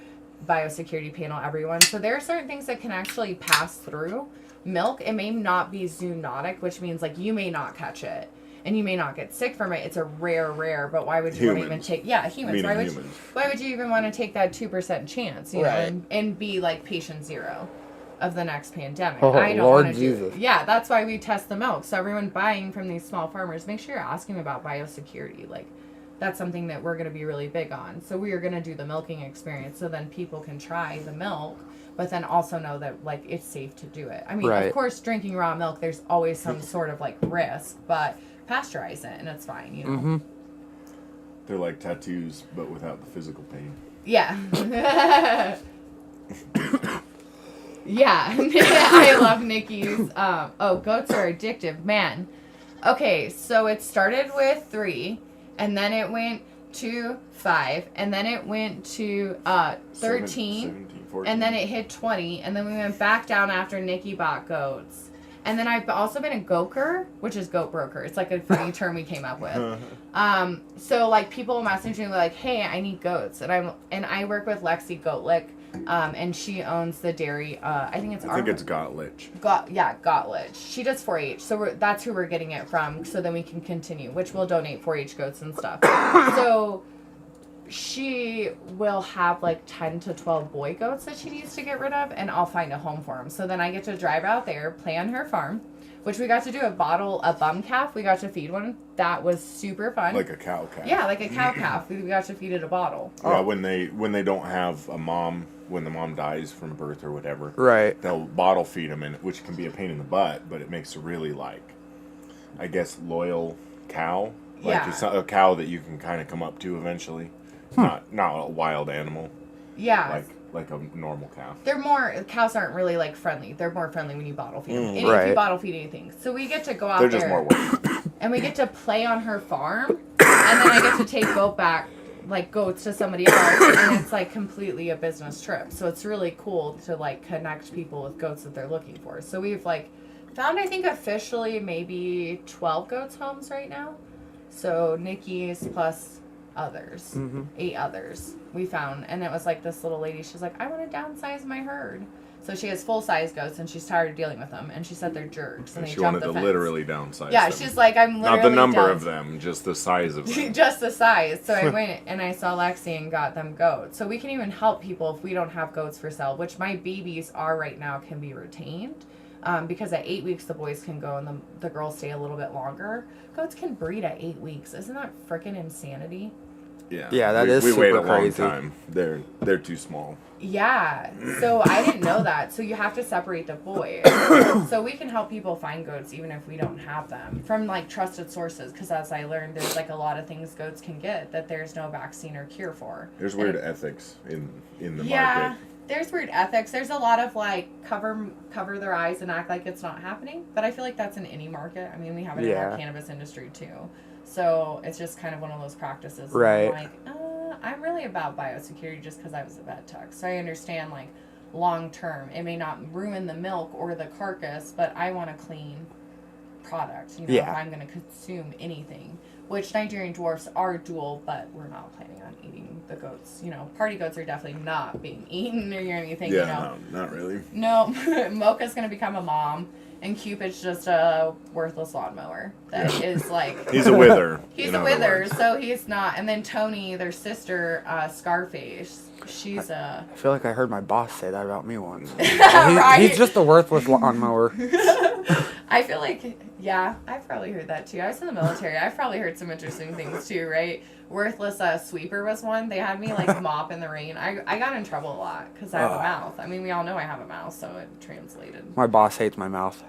biosecurity panel everyone. So there are certain things that can actually pass through milk. It may not be zoonotic, which means like you may not catch it and you may not get sick from it. It's a rare, but why would you want to even take, humans. Why would you even want to take that 2% chance, you know, and be like patient zero of the next pandemic? Oh, I don't Lord want to Jesus. Yeah, that's why we test the milk. So everyone buying from these small farmers, make sure you're asking about biosecurity. Like that's something that we're going to be really big on. So we are going to do the milking experience so then people can try the milk, but then also know that like it's safe to do it. I mean, of course, drinking raw milk, there's always some sort of like risk, but pasteurize it and it's fine, you know. Mm-hmm. They're like tattoos, but without the physical pain. Yeah. Yeah. I love Nikki's. Goats are addictive, man. Okay, so it started with 3, and then it went to 5, and then it went to 13, 17, 14. and then it hit 20, and then we went back down after Nikki bought goats. And then I've also been a goker, which is goat broker. It's like a funny term we came up with. So like people message me like, "Hey, I need goats," and I work with Lexi Goatlick, and she owns the dairy. I think it's Gottlich. Gottlich. She does 4-H, so that's who we're getting it from. So then we can continue, which we'll donate 4-H goats and stuff. So she will have like 10 to 12 boy goats that she needs to get rid of, and I'll find a home for them. So then I get to drive out there, play on her farm, which we got to do a bum calf. We got to feed one. That was super fun. Like a cow calf. Yeah, like a cow calf. We got to feed it a bottle. Yeah, when they don't have a mom, when the mom dies from birth or whatever, Right. they'll bottle feed them, which can be a pain in the butt, but it makes a really I guess, loyal cow. Like it's a cow that you can kind of come up to eventually. Not a wild animal. Yeah. Like a normal cow. Cows aren't really like friendly. They're more friendly when you bottle feed them. And Right. if you bottle feed anything. So we get to go out They're there. just more work. And we get to play on her farm. And then I get to take goats to somebody else. And it's like completely a business trip. So it's really cool to like connect people with goats that they're looking for. So we've like found, I think officially maybe 12 goats homes right now. So Nikki's plus others, 8 others we found, and it was like this little lady. She's like, I want to downsize my herd. So she has full size goats, and she's tired of dealing with them. And she said they're jerks, and they she jump wanted the to fence. literally downsize. Yeah, them. she's like, I'm literally not the number of them, just the size of them. just the size. So I went and I saw Lexi and got them goats. So we can even help people if we don't have goats for sale, which my babies are right now, can be retained. Because at 8 weeks the boys can go and the girls stay a little bit longer. Goats can breed at 8 weeks. Isn't that freaking insanity? Yeah, that we, is we wait super a long crazy. time. They're too small. Yeah, so I didn't know that. So you have to separate the boys. So we can help people find goats even if we don't have them from like trusted sources. Because as I learned, there's like a lot of things goats can get that there's no vaccine or cure for. There's weird ethics in the Yeah, market. there's weird ethics. There's a lot of like cover their eyes and act like it's not happening. But I feel like that's in any market. I mean, we have it in our cannabis industry too. So it's just kind of one of those practices. Right. I'm like, I'm really about biosecurity just because I was a vet tech. So I understand like long term, it may not ruin the milk or the carcass, but I want a clean product. You know, if I'm going to consume anything. Which Nigerian dwarfs are dual, but we're not planning on eating the goats. You know, party goats are definitely not being eaten or anything. Yeah, you know? no, not really. No, Mocha's going to become a mom, and Cupid's just a worthless lawnmower that is like... He's a wither. He's a wither, so he's not. And then Tony, their sister, Scarface, she's a... I feel like I heard my boss say that about me once. Right? He's just a worthless lawnmower. I feel like, yeah, I've probably heard that too. I was in the military. I've probably heard some interesting things too, right? Worthless sweeper was one. They had me like mop in the rain. I got in trouble a lot because I have a mouth. I mean, we all know I have a mouth, so it translated. My boss hates my mouth.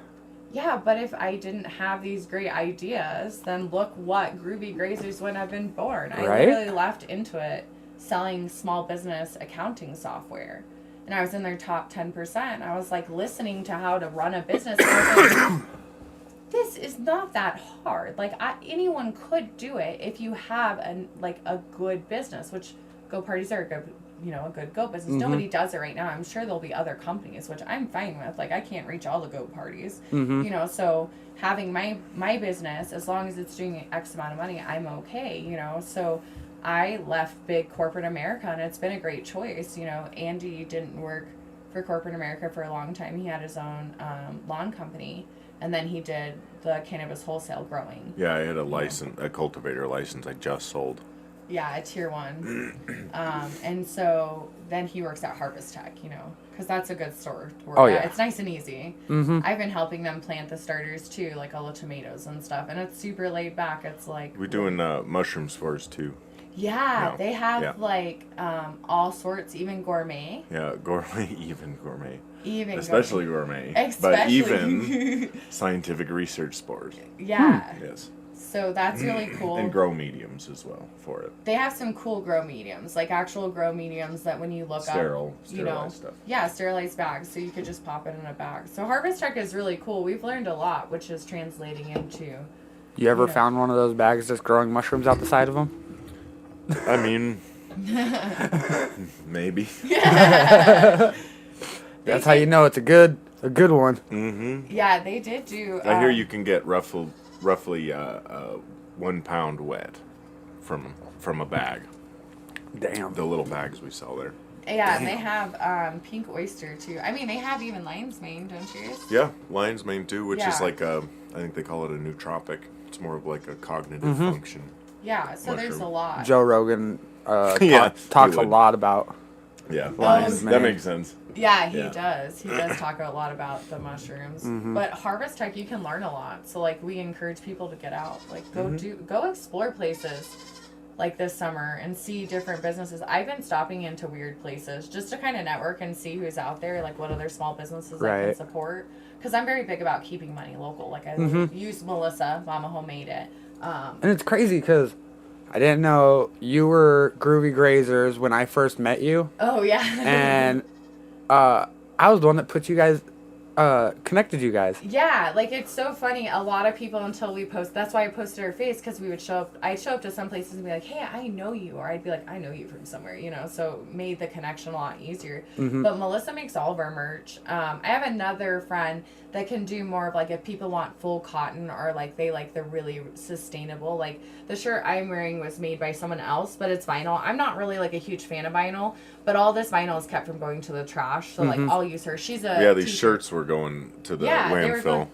Yeah, but if I didn't have these great ideas, then look what Groovy Grazers wouldn't have been born. I literally left into it selling small business accounting software. And I was in their top 10%. I was like listening to how to run a business. And I was like, this is not that hard. Like anyone could do it if you have a good business, which goat parties are a good goat business. Mm-hmm. Nobody does it right now. I'm sure there'll be other companies, which I'm fine with. Like I can't reach all the goat parties, you know. So having my business, as long as it's doing X amount of money, I'm okay, you know. So I left big corporate America, and it's been a great choice. You know, Andy didn't work for corporate America for a long time. He had his own lawn company, and then he did the cannabis wholesale growing. Yeah, I had a cultivator license I just sold. Yeah, a tier 1. And so then he works at Harvest Tech, you know, because that's a good store to work at. Yeah. It's nice and easy. Mm-hmm. I've been helping them plant the starters too, like all the tomatoes and stuff, and it's super laid back. It's like... We're doing mushroom spores too. Yeah, they have like all sorts, even gourmet. Yeah, gourmet, even gourmet. Especially gourmet. But even scientific research spores. Yeah. Yes. So that's really cool. And grow mediums as well for it. They have some cool grow mediums, like actual grow mediums that when you look sterilized stuff. Yeah, sterilized bags, so you could just pop it in a bag. So Harvest Tech is really cool. We've learned a lot, which is translating into... You ever found one of those bags just growing mushrooms out the side of them? I mean, maybe. That's how you know it's a good one. Mm-hmm. Yeah, they did do... I hear you can get roughly 1 pound wet from a bag. Damn. The little bags we sell there. Yeah, and they have pink oyster too. I mean, they have even lion's mane, don't you? Yeah, lion's mane too, which is like I think they call it a nootropic. It's more of like a cognitive function. Yeah, so there's a lot. Joe Rogan talks a lot about lion's mane. That makes sense. Yeah, he does. He does talk a lot about the mushrooms. Mm-hmm. But Harvest Tech, you can learn a lot. So like we encourage people to get out. Like go explore places like this summer and see different businesses. I've been stopping into weird places just to kind of network and see who's out there, like what other small businesses I can support. Because I'm very big about keeping money local. Like I used Melissa, Mama Homemade it. And it's crazy because I didn't know you were Groovy Grazers when I first met you. Oh, yeah. And I was the one that put you guys, connected you guys. Yeah, like it's so funny. A lot of people until we post, that's why I posted our face, because we would I'd show up to some places and be like, hey, I know you. Or I'd be like, I know you from somewhere, you know, so it made the connection a lot easier. Mm-hmm. But Melissa makes all of our merch. I have another friend that can do more of like if people want full cotton or like they like the really sustainable, like the shirt I'm wearing was made by someone else, but it's vinyl. I'm not really like a huge fan of vinyl, but all this vinyl is kept from going to the trash. So like I'll use her. She's these shirts were going to the landfill.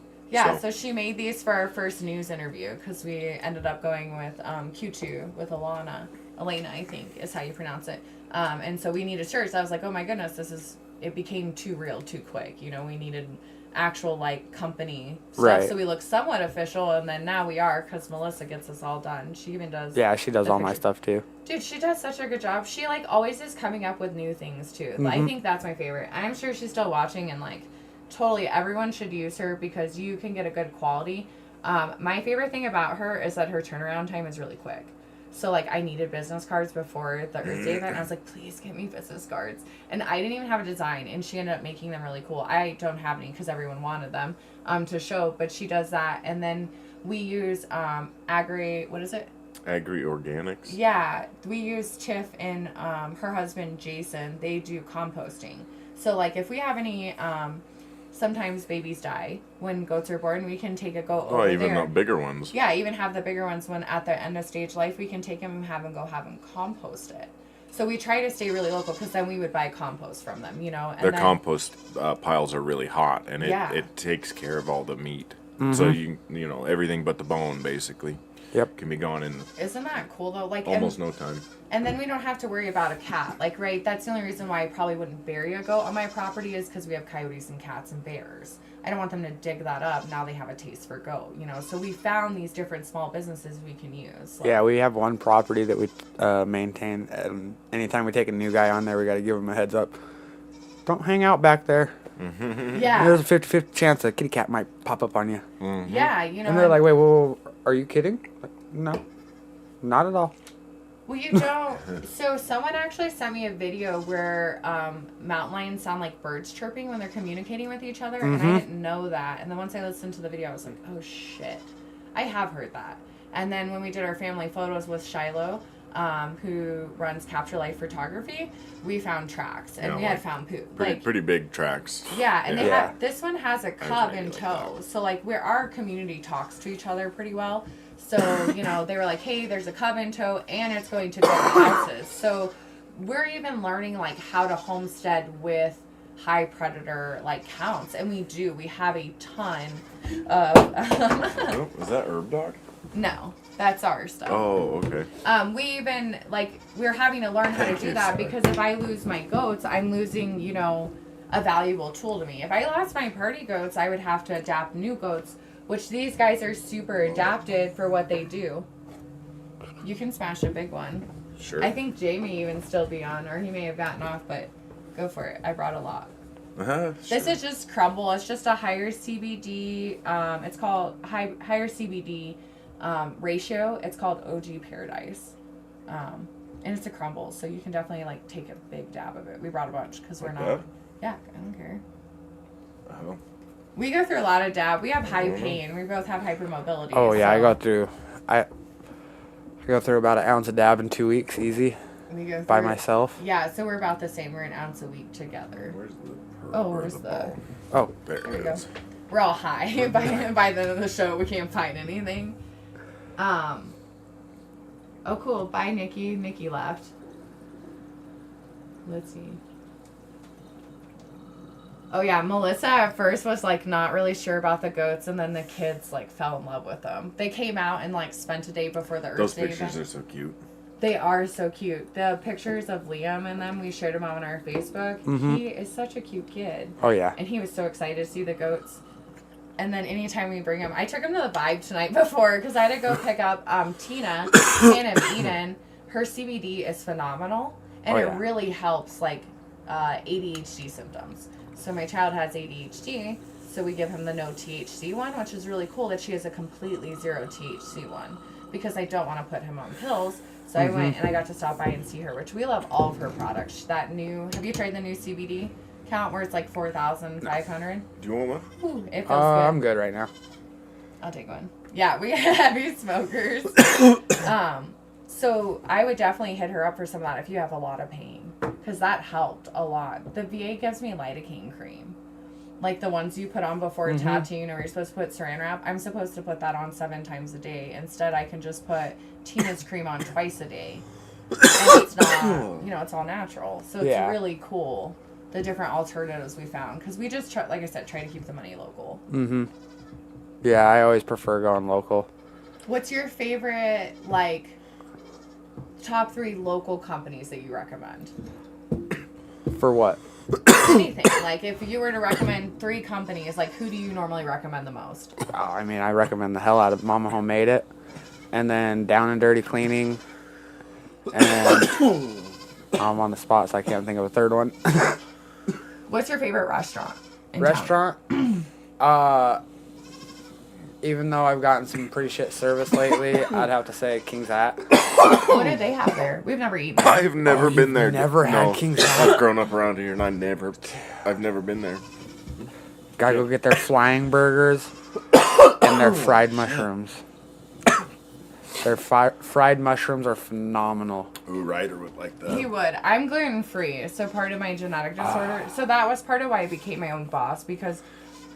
So she made these for our first news interview because we ended up going with Q2 with Elena, I think is how you pronounce it. And so we needed shirts. I was like, oh my goodness, it became too real too quick. You know, we needed actual like company stuff. Right. So we look somewhat official, and then now we are because Melissa gets us all done. She even does. Yeah, she does the all my picture. stuff too. Dude, she does such a good job. She like always is coming up with new things too. I think that's my favorite. I'm sure she's still watching, and like totally everyone should use her because you can get a good quality. My favorite thing about her is that her turnaround time is really quick. So like I needed business cards before the Earth Day event, and I was like, please get me business cards. And I didn't even have a design, and she ended up making them really cool. I don't have any because everyone wanted them to show, but she does that. And then we use what is it? Agri Organics. Yeah, we use Tiff and her husband Jason. They do composting. So like if we have any sometimes babies die when goats are born, we can take a goat over there. Even the bigger ones. Yeah, even have the bigger ones when at the end of stage life, we can take them and have them compost it. So we try to stay really local because then we would buy compost from them, you know. And Their then, compost piles are really hot, and it takes care of all the meat. So you know everything but the bone basically. Yep. Can be gone in Isn't that cool though? Like almost no time. And then we don't have to worry about a cat. Like, right, that's the only reason why I probably wouldn't bury a goat on my property is because we have coyotes and cats and bears. I don't want them to dig that up. Now they have a taste for goat, you know. So we found these different small businesses we can use. Like, Yeah, we have one property that we maintain, and anytime we take a new guy on there, we got to give him a heads up. Don't hang out back there. Yeah. There's a 50-50 chance a kitty cat might pop up on you. Yeah, you know. And they're like, wait, whoa, are you kidding? Like, no, not at all. Well, you don't. So someone actually sent me a video where mountain lions sound like birds chirping when they're communicating with each other, and I didn't know that. And then once I listened to the video, I was like, oh shit, I have heard that. And then when we did our family photos with Shiloh, who runs Capture Life Photography, we found tracks, and we had found poop. Pretty big tracks. Yeah, and Yeah. this one has a cub in tow. So like where our community talks to each other pretty well. So, you know, they were like, hey, there's a cub in tow and it's going to go to houses. So we're even learning like how to homestead with high predator like counts. And we do. We have a ton of Oh, is that Herb Dog? No, that's our stuff. Oh, okay. We even like we're having to learn how to do that because if I lose my goats, I'm losing, you know, a valuable tool to me. If I lost my party goats, I would have to adapt new goats, which these guys are super adapted for what they do. You can smash a big one. Sure. I think Jay may even still be on, or he may have gotten off, but go for it. I brought a lot. This is just crumble. It's just a higher CBD. It's called higher CBD ratio. It's called OG Paradise. And it's a crumble, so you can definitely like take a big dab of it. We brought a bunch because we're not. that? Yeah, I don't care. Oh. We go through a lot of dab. We have high pain. We both have hypermobility. Oh yeah, so I go through about an ounce of dab in 2 weeks, easy, we go by through- myself. Yeah, so we're about the same. We're an ounce a week together. Where's the Where's the? ball? Oh, There There we it go. is. We're all high by the end of the show. We can't find anything. Oh, cool. Bye, Nikki. Nikki left. Let's see. Oh yeah, Melissa at first was like not really sure about the goats, and then the kids like fell in love with them. They came out and like spent a day before the Earth Those Day pictures event. are so cute. They are so cute. The pictures of Liam and them, we shared them on our Facebook. He is such a cute kid. oh yeah. And he was so excited to see the goats. And then anytime we bring him, I took him to the Vibe tonight before because I had to go pick up Tina, Hannah of Eden. Her CBD is phenomenal, and Oh, it yeah. really helps like ADHD symptoms. So my child has ADHD, so we give him the no THC one, which is really cool that she has a completely zero THC one because I don't want to put him on pills. So I went and I got to stop by and see her, which we love all of her products. That new, have you tried the new CBD count where it's like 4,500? Do you want one? Ooh, it feels good. I'm good right now. I'll take one. Yeah, we have heavy smokers. So I would definitely hit her up for some of that if you have a lot of pain, because that helped a lot. The VA gives me lidocaine cream, like the ones you put on before tattooing, or you're supposed to put saran wrap. I'm supposed to put that on 7 times a day. Instead, I can just put Tina's cream on twice a day, and it's not, you know, it's all natural. So it's Yeah. really cool. The different alternatives we found, because we just try, like I said, try to keep the money local. Yeah, I always prefer going local. What's your favorite, like, top 3 local companies that you recommend? For what? anything. Like, if you were to recommend 3 companies, like, who do you normally recommend the most? Oh, I mean, I recommend the hell out of Mama Homemade It, and then Down and Dirty Cleaning, and I'm on the spot, so I can't think of a third one. What's your favorite restaurant? in Restaurant? Even though I've gotten some pretty shit service lately, I'd have to say King's Hat. What do they have there? We've never eaten there. I've never been there. Never had No, King's Hat? I've grown up around here, and I've never been there. Gotta go get their flying burgers and their fried mushrooms. Their fried mushrooms are phenomenal. Ooh, Ryder would like that. He would. I'm gluten free, so part of my genetic disorder. So that was part of why I became my own boss, because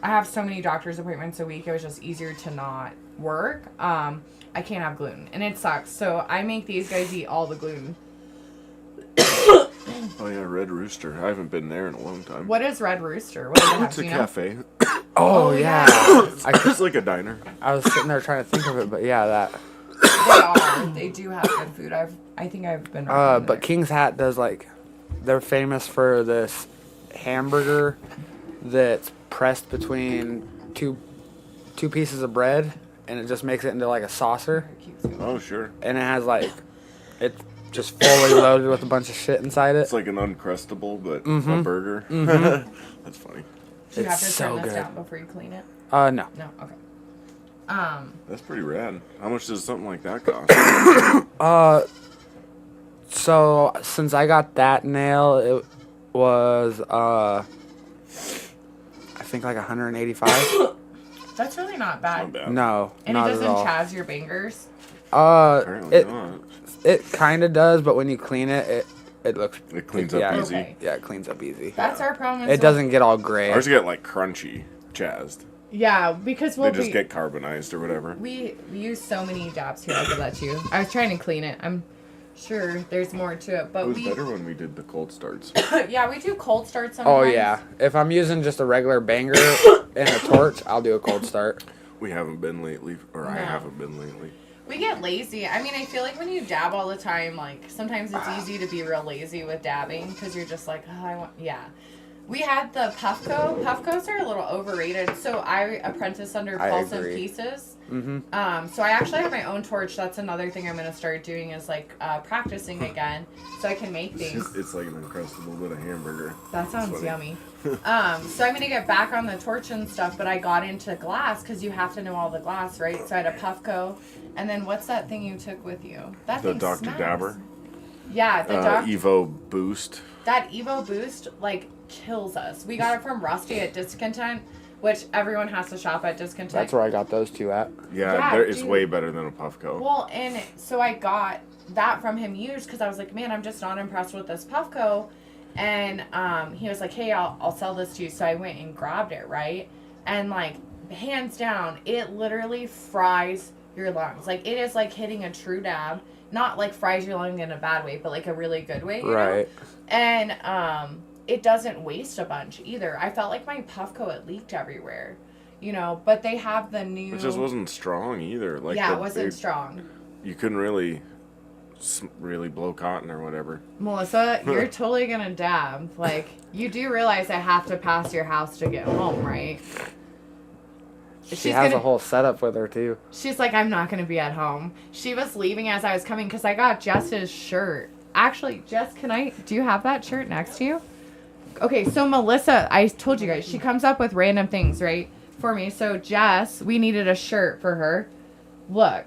I have so many doctor's appointments a week. It was just easier to not work. I can't have gluten, and it sucks. So I make these guys eat all the gluten. Oh yeah, Red Rooster. I haven't been there in a long time. What is Red Rooster? What do they have? It's a Do you know? cafe. Oh, yeah. It's like a diner. I was sitting there trying to think of it, but yeah, that. They are. They do have good food. I think I've been. But there. King's Hat does they're famous for this hamburger that's pressed between two pieces of bread, and it just makes it into a saucer, Oh sure. and it has it's just fully loaded with a bunch of shit inside it. It's like an Uncrustable, but a burger. That's funny. Do you have to it's turn so this good. down before you clean it? No. No. Okay. That's pretty rad. How much does something like that cost? So since I got that nail, it was I think $185. That's really not bad. Not bad. No, And it not doesn't at all. chaz your bangers. Apparently It not. it kind of does, but when you clean it, it looks. It cleans yeah, up easy. Okay. Yeah, it cleans up easy. That's our problem. It doesn't get all gray. Ours get crunchy, chazzed. Yeah, because They just get carbonized or whatever. we use so many dabs here. I'll give that to you. I was trying to clean it. I'm sure there's more to it, but It was better when we did the cold starts. yeah, we do cold starts sometimes. Oh yeah, if I'm using just a regular banger and a torch, I'll do a cold start. We haven't been lately, or I No. haven't been lately. We get lazy. I mean, I feel like when you dab all the time, sometimes it's easy to be real lazy with dabbing because you're just yeah. We had the Puffco. Puffcos are a little overrated. So I apprenticed under I Pulse and agree. Pieces. Mm-hmm. So I actually have my own torch. That's another thing I'm going to start doing is practicing again so I can make things. It's like an Uncrustable, but a hamburger. That sounds funny. yummy. So I'm going to get back on the torch and stuff, but I got into glass because you have to know all the glass, right? So I had a Puffco. And then what's that thing you took with you? That The thing Dr. smells. Dabber. Yeah, the Dr. Evo Boost. That Evo Boost, kills us. We got it from Rusty at Discontent, which everyone has to shop at Discontent. That's where I got those two at. Yeah, it's dude. way better than a Puffco. Well, and so I got that from him used because I was like, man, I'm just not impressed with this Puffco. And he was like, hey, I'll sell this to you. So I went and grabbed it, right? And hands down, it literally fries your lungs. It is like hitting a true dab. Not fries your lung in a bad way, but a really good way, you Right. know? And it doesn't waste a bunch either. I felt like my Puffco, it leaked everywhere, but they have the new... It just wasn't strong either. it wasn't strong. You couldn't really blow cotton or whatever. Melissa, you're totally gonna dab. You do realize I have to pass your house to get home, right? She has a whole setup with her too. She's like, I'm not gonna be at home. She was leaving as I was coming because I got Jess's shirt. Actually, Jess, do you have that shirt next to you? Okay, so Melissa, I told you guys, she comes up with random things, right, for me. So Jess, we needed a shirt for her. Look.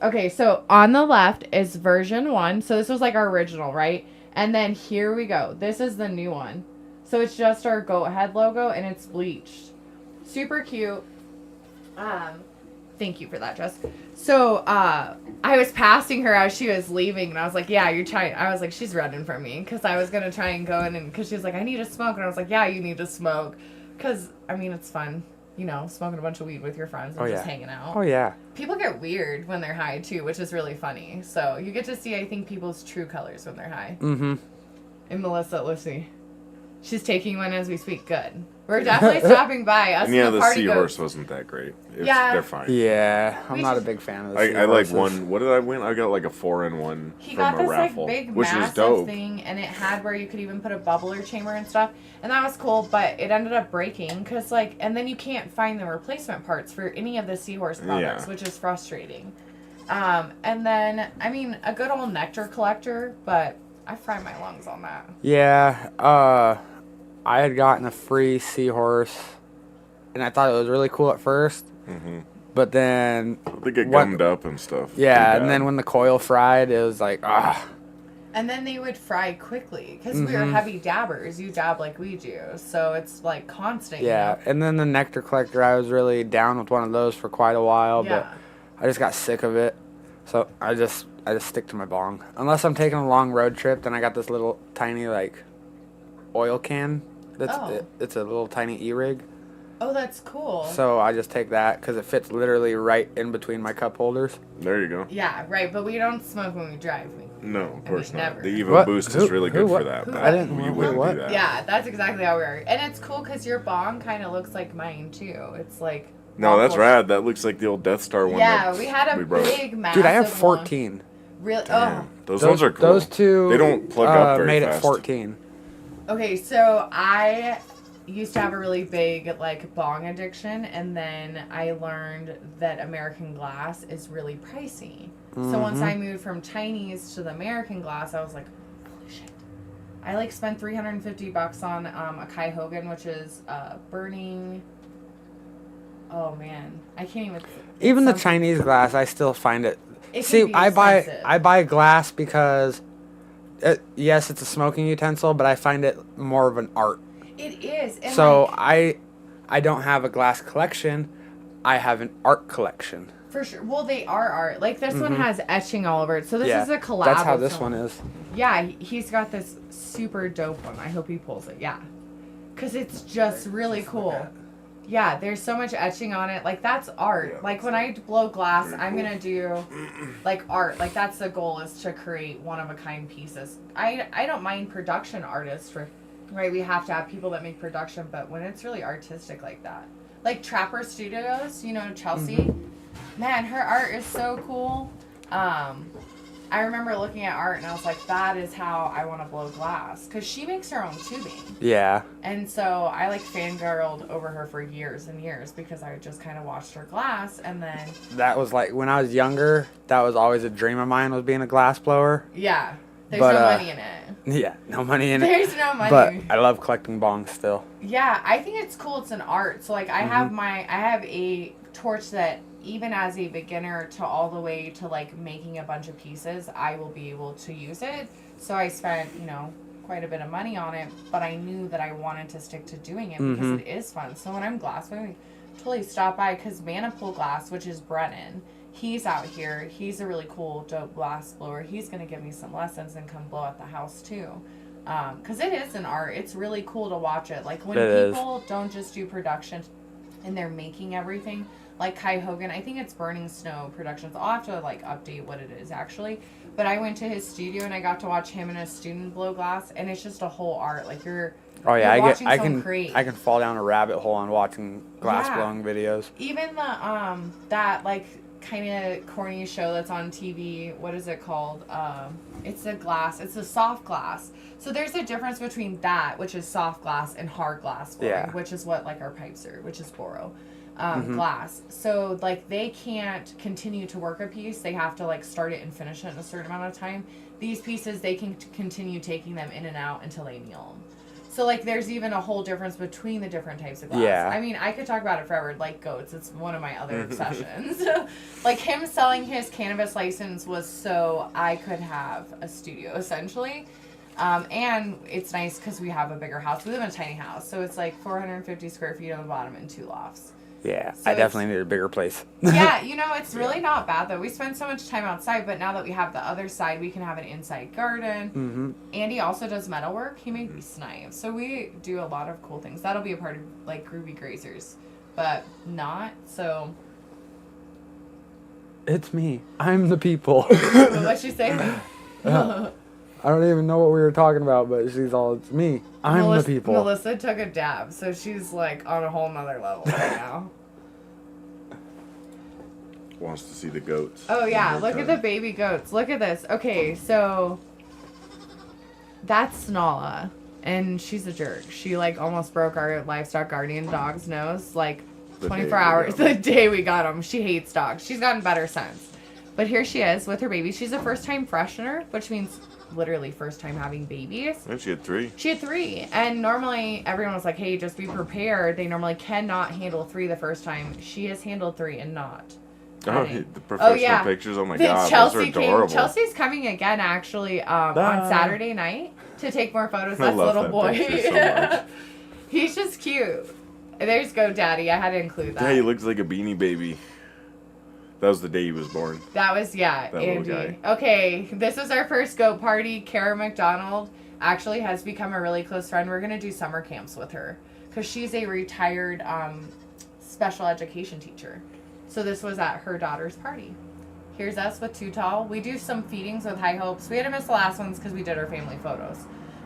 Okay, so on the left is version 1. So this was our original, right? And then here we go. This is the new one. So it's just our goat head logo and it's bleached. Super cute. Thank you for that, Jess. So, I was passing her as she was leaving, and I was like, yeah, you're trying. I was like, she's running from me, because I was going to try and go in, and because she was like, I need to smoke, and I was like, yeah, you need to smoke, because, it's fun, smoking a bunch of weed with your friends and just hanging out. Oh, yeah. People get weird when they're high, too, which is really funny. So, you get to see, I think, people's true colors when they're high. Mm-hmm. And Melissa, let's see. She's taking one as we speak. Good. We're definitely stopping by. Us And yeah, and the party seahorse goats. wasn't that great. Yeah. They're fine. Yeah, I'm We not a just- big fan of the I like seahorses. one. What did I win? I got like a 4-in-1 He from got a this raffle, like big which was massive dope. thing, and it had where you could even put a bubbler chamber and stuff, and that was cool. But it ended up breaking because like, and then you can't find the replacement parts for any of the seahorse products, Yeah. which is frustrating. And then I mean a good old nectar collector, but I fry my lungs on that. Yeah, I had gotten a free seahorse, and I thought it was really cool at 1st. Mm-hmm. But then, They get gummed up and stuff. yeah, Pretty and bad. then when the coil fried, it was like, And then they would fry quickly because we were Mhm. heavy dabbers. You dab like we do, so it's like constant. you yeah. know? And then the nectar collector, I was really down with one of those for quite a while, Yeah. but I just got sick of it. So I just stick to my bong. Unless I'm taking a long road trip, then I got this little tiny like oil can. Oh. It's a little tiny e-rig. Oh, that's cool. So I just take that because it fits literally right in between my cup holders. There you go. Yeah, right. But we don't smoke when we drive. No, of course not. never. The Evo What? Boost Who- is really who good what? for that. Who- but I didn't- we wait, wouldn't what? do that. Yeah, that's exactly how we are. And it's cool because your bong kind of looks like mine too. It's like. No, that's awful. rad. That looks like the old Death Star one. Yeah, that we had a broke. big, massive Dude, I have one. 14. Really? Damn. Those ones are cool. Those two. They don't plug up very made fast. it 14. Oh, okay. So I used to have a really big like bong addiction, and then I learned that American Glass is really pricey. So once I moved from Chinese to the American Glass, I was like, holy shit. I like spent $350 on a Kai Hogan, which is burning. Oh man, I can't even. Even the something- Chinese glass, I still find it. It can See, be I expensive. buy glass because, yes, it's a smoking utensil, but I find it more of an art. It is. And So like, I don't have a glass collection. I have an art collection. for sure. Well, they are art. Like this one has etching all over it. So this yeah, is a collab. that's how with this someone. one is. Yeah, he's got this super dope one. I hope he pulls it. Yeah. Because it's just really cool. Yeah, there's so much etching on it. Like, that's art. Like, when I blow glass, I'm going to do, like, art. Like, that's the goal, is to create one-of-a-kind pieces. I don't mind production artists, right? We have to have people that make production, but when it's really artistic like that. Like, Trapper Studios, you know, Chelsea. Man, her art is so cool. I remember looking at art and I was like, that is how I want to blow glass. Because she makes her own tubing. Yeah. And so I like fangirled over her for years and years because I just kind of watched her glass. And then, That was like, when I was younger, that was always a dream of mine, was being a glass blower. yeah, there's But, no money in it. Yeah, no money in it. There's no money. But I love collecting bongs still. Yeah, I think it's cool. It's an art. So like I have a torch that even as a beginner to all the way to like making a bunch of pieces, I will be able to use it. So I spent, quite a bit of money on it, but I knew that I wanted to stick to doing it because it is fun. So when I'm glassblowing, totally stop by because Manipool Glass, which is Brennan, he's out here. He's a really cool, dope glass blower. He's going to give me some lessons and come blow at the house too. Because it is an art. It's really cool to watch it. Like when It is. people don't just do production and they're making everything. Like Kai Hogan, I think it's Burning Snow Productions. I'll have to like update what it is actually. But I went to his studio and I got to watch him and a student blow glass, and it's just a whole art. Like Oh yeah, you're watching I someone create. can fall down a rabbit hole on watching glass Yeah. blowing videos. Even the that like kind of corny show that's on TV. What is it called? It's a glass. It's a soft glass. So there's a difference between that, which is soft glass, and hard glass blowing, Yeah. which is what like our pipes are, which is boro. Glass. So like they can't continue to work a piece. They have to like start it and finish it in a certain amount of time. These pieces, they can continue taking them in and out until they meal them. So like there's even a whole difference between the different types of glass. Yeah. I mean, I could talk about it forever. Like goats, it's one of my other obsessions. Like him selling his cannabis license was so I could have a studio essentially. And it's nice because we have a bigger house. We live in a tiny house, so it's like 450 square feet on the bottom and 2 lofts. Yeah, So I it's- definitely need a bigger place. Yeah, it's really not bad though. We spend so much time outside, but now that we have the other side, we can have an inside garden. Mm-hmm. Andy also does metalwork. He makes knives. So we do a lot of cool things. That'll be a part of like Groovy Grazers, but not. So It's me. I'm the people. what'd you say? I don't even know what we were talking about, but she's all, it's me. I'm the people. Melissa took a dab, so she's like on a whole nother level right now. Wants to see the goats. Oh yeah, look at the baby goats. Look at this. Okay, so that's Snala, and she's a jerk. She like almost broke our livestock guardian dog's nose like 24 hours the day we got him. She hates dogs. She's gotten better since. But here she is with her baby. She's a first-time freshener, which means literally first time having babies. And she had 3. She had 3. And normally everyone was like, hey, just be prepared. They normally cannot handle 3 the first time. She has handled 3 and not. Oh, the professional pictures. Oh my God, those are adorable. Chelsea's coming again actually on Saturday night to take more photos. That's little boy. So much. He's just cute. There's Go Daddy. I had to include that. Yeah, he looks like a Beanie Baby. That was the day he was born. That was, yeah, that Andy. Little guy. Okay, this was our first goat party. Kara McDonald actually has become a really close friend. We're going to do summer camps with her because she's a retired special education teacher. So this was at her daughter's party. Here's us with Too Tall. We do some feedings with High Hopes. We had to miss the last ones because we did our family photos.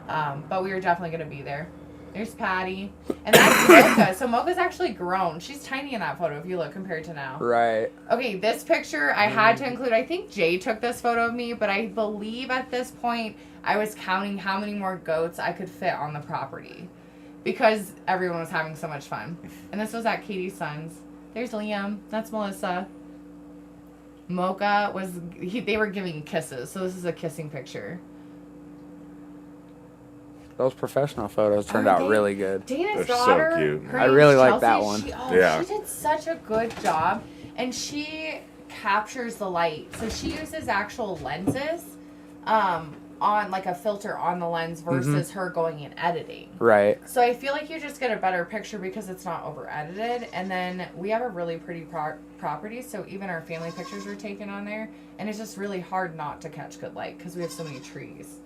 But we were definitely going to be there. There's Patty. And that's Mocha. So Mocha's actually grown. She's tiny in that photo if you look compared to now. Right. Okay, this picture I had to include. I think Jay took this photo of me, but I believe at this point I was counting how many more goats I could fit on the property because everyone was having so much fun. And this was at Katie's Son's. There's Liam. That's Melissa. Mocha was... they were giving kisses, so this is a kissing picture. Those professional photos turned out really good. Dana's They're so daughter, cute. her I name's really like Chelsea. that one. Yeah. She did such a good job, and she captures the light. So she uses actual lenses on like a filter on the lens versus her going and editing. Right. So I feel like you just get a better picture because it's not over edited. And then we have a really pretty property, so even our family pictures are taken on there, and it's just really hard not to catch good light because we have so many trees.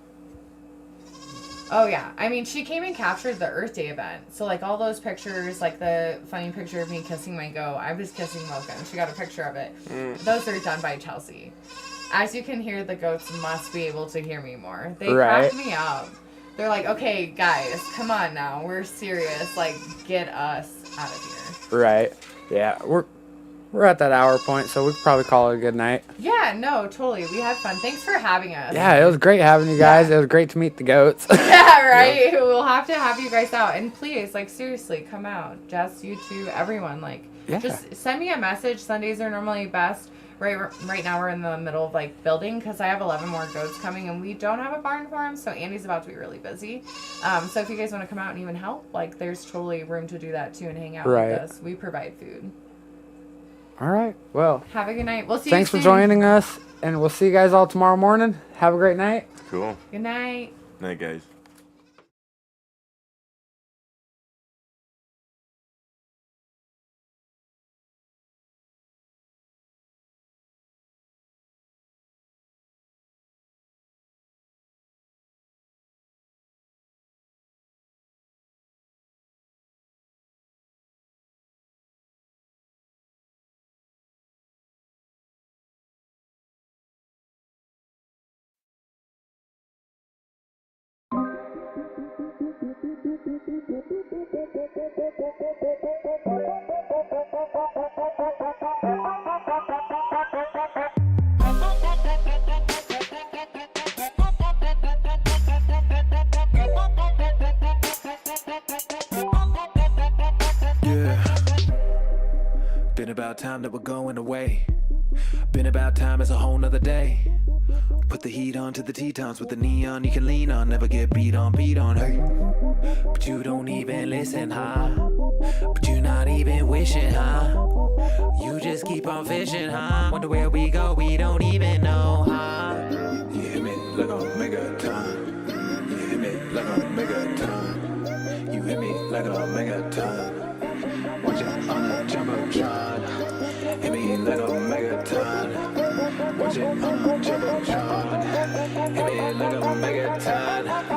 Oh yeah, I mean, she came and captured the Earth Day event. So like all those pictures, like the funny picture of me kissing my goat, I was kissing Mocha and she got a picture of it. Those are done by Chelsea. As you can hear, the goats must be able to hear me more. They crack me up. They're like, okay, guys, come on now. We're serious. Like, get us out of here. Right. Yeah, we're at that hour point, so we could probably call it a good night. Yeah, no, totally. We had fun. Thanks for having us. Yeah, it was great having you guys. It was great to meet the goats. Yeah, right? Yeah. We'll have to have you guys out. And please, like, seriously, come out. Jess, you too, everyone. Like, just send me a message. Sundays are normally best. Right now we're in the middle of like building because I have 11 more goats coming and we don't have a barn for them, so Andy's about to be really busy. So if you guys want to come out and even help, like there's totally room to do that too and hang out with us. We provide food. All right. Well, have a good night. We'll see you soon. Thanks for joining us, and we'll see you guys all tomorrow morning. Have a great night. Cool. Good night. Night, guys. Been about time that we're going away. Been about time, it's a whole nother day. Put the heat on to the Tetons with the neon you can lean on. Never get beat on, hey. But you don't even listen, huh? But you're not even wishing, huh? You just keep on fishing, huh? Wonder where we go, we don't even know, huh? You hit me like a megaton. You hit me like a megaton. You hit me like a megaton. Watch it on the Jumbotron. Hit me like a megaton. Watch it on the Jumbotron. Hit me like a megaton.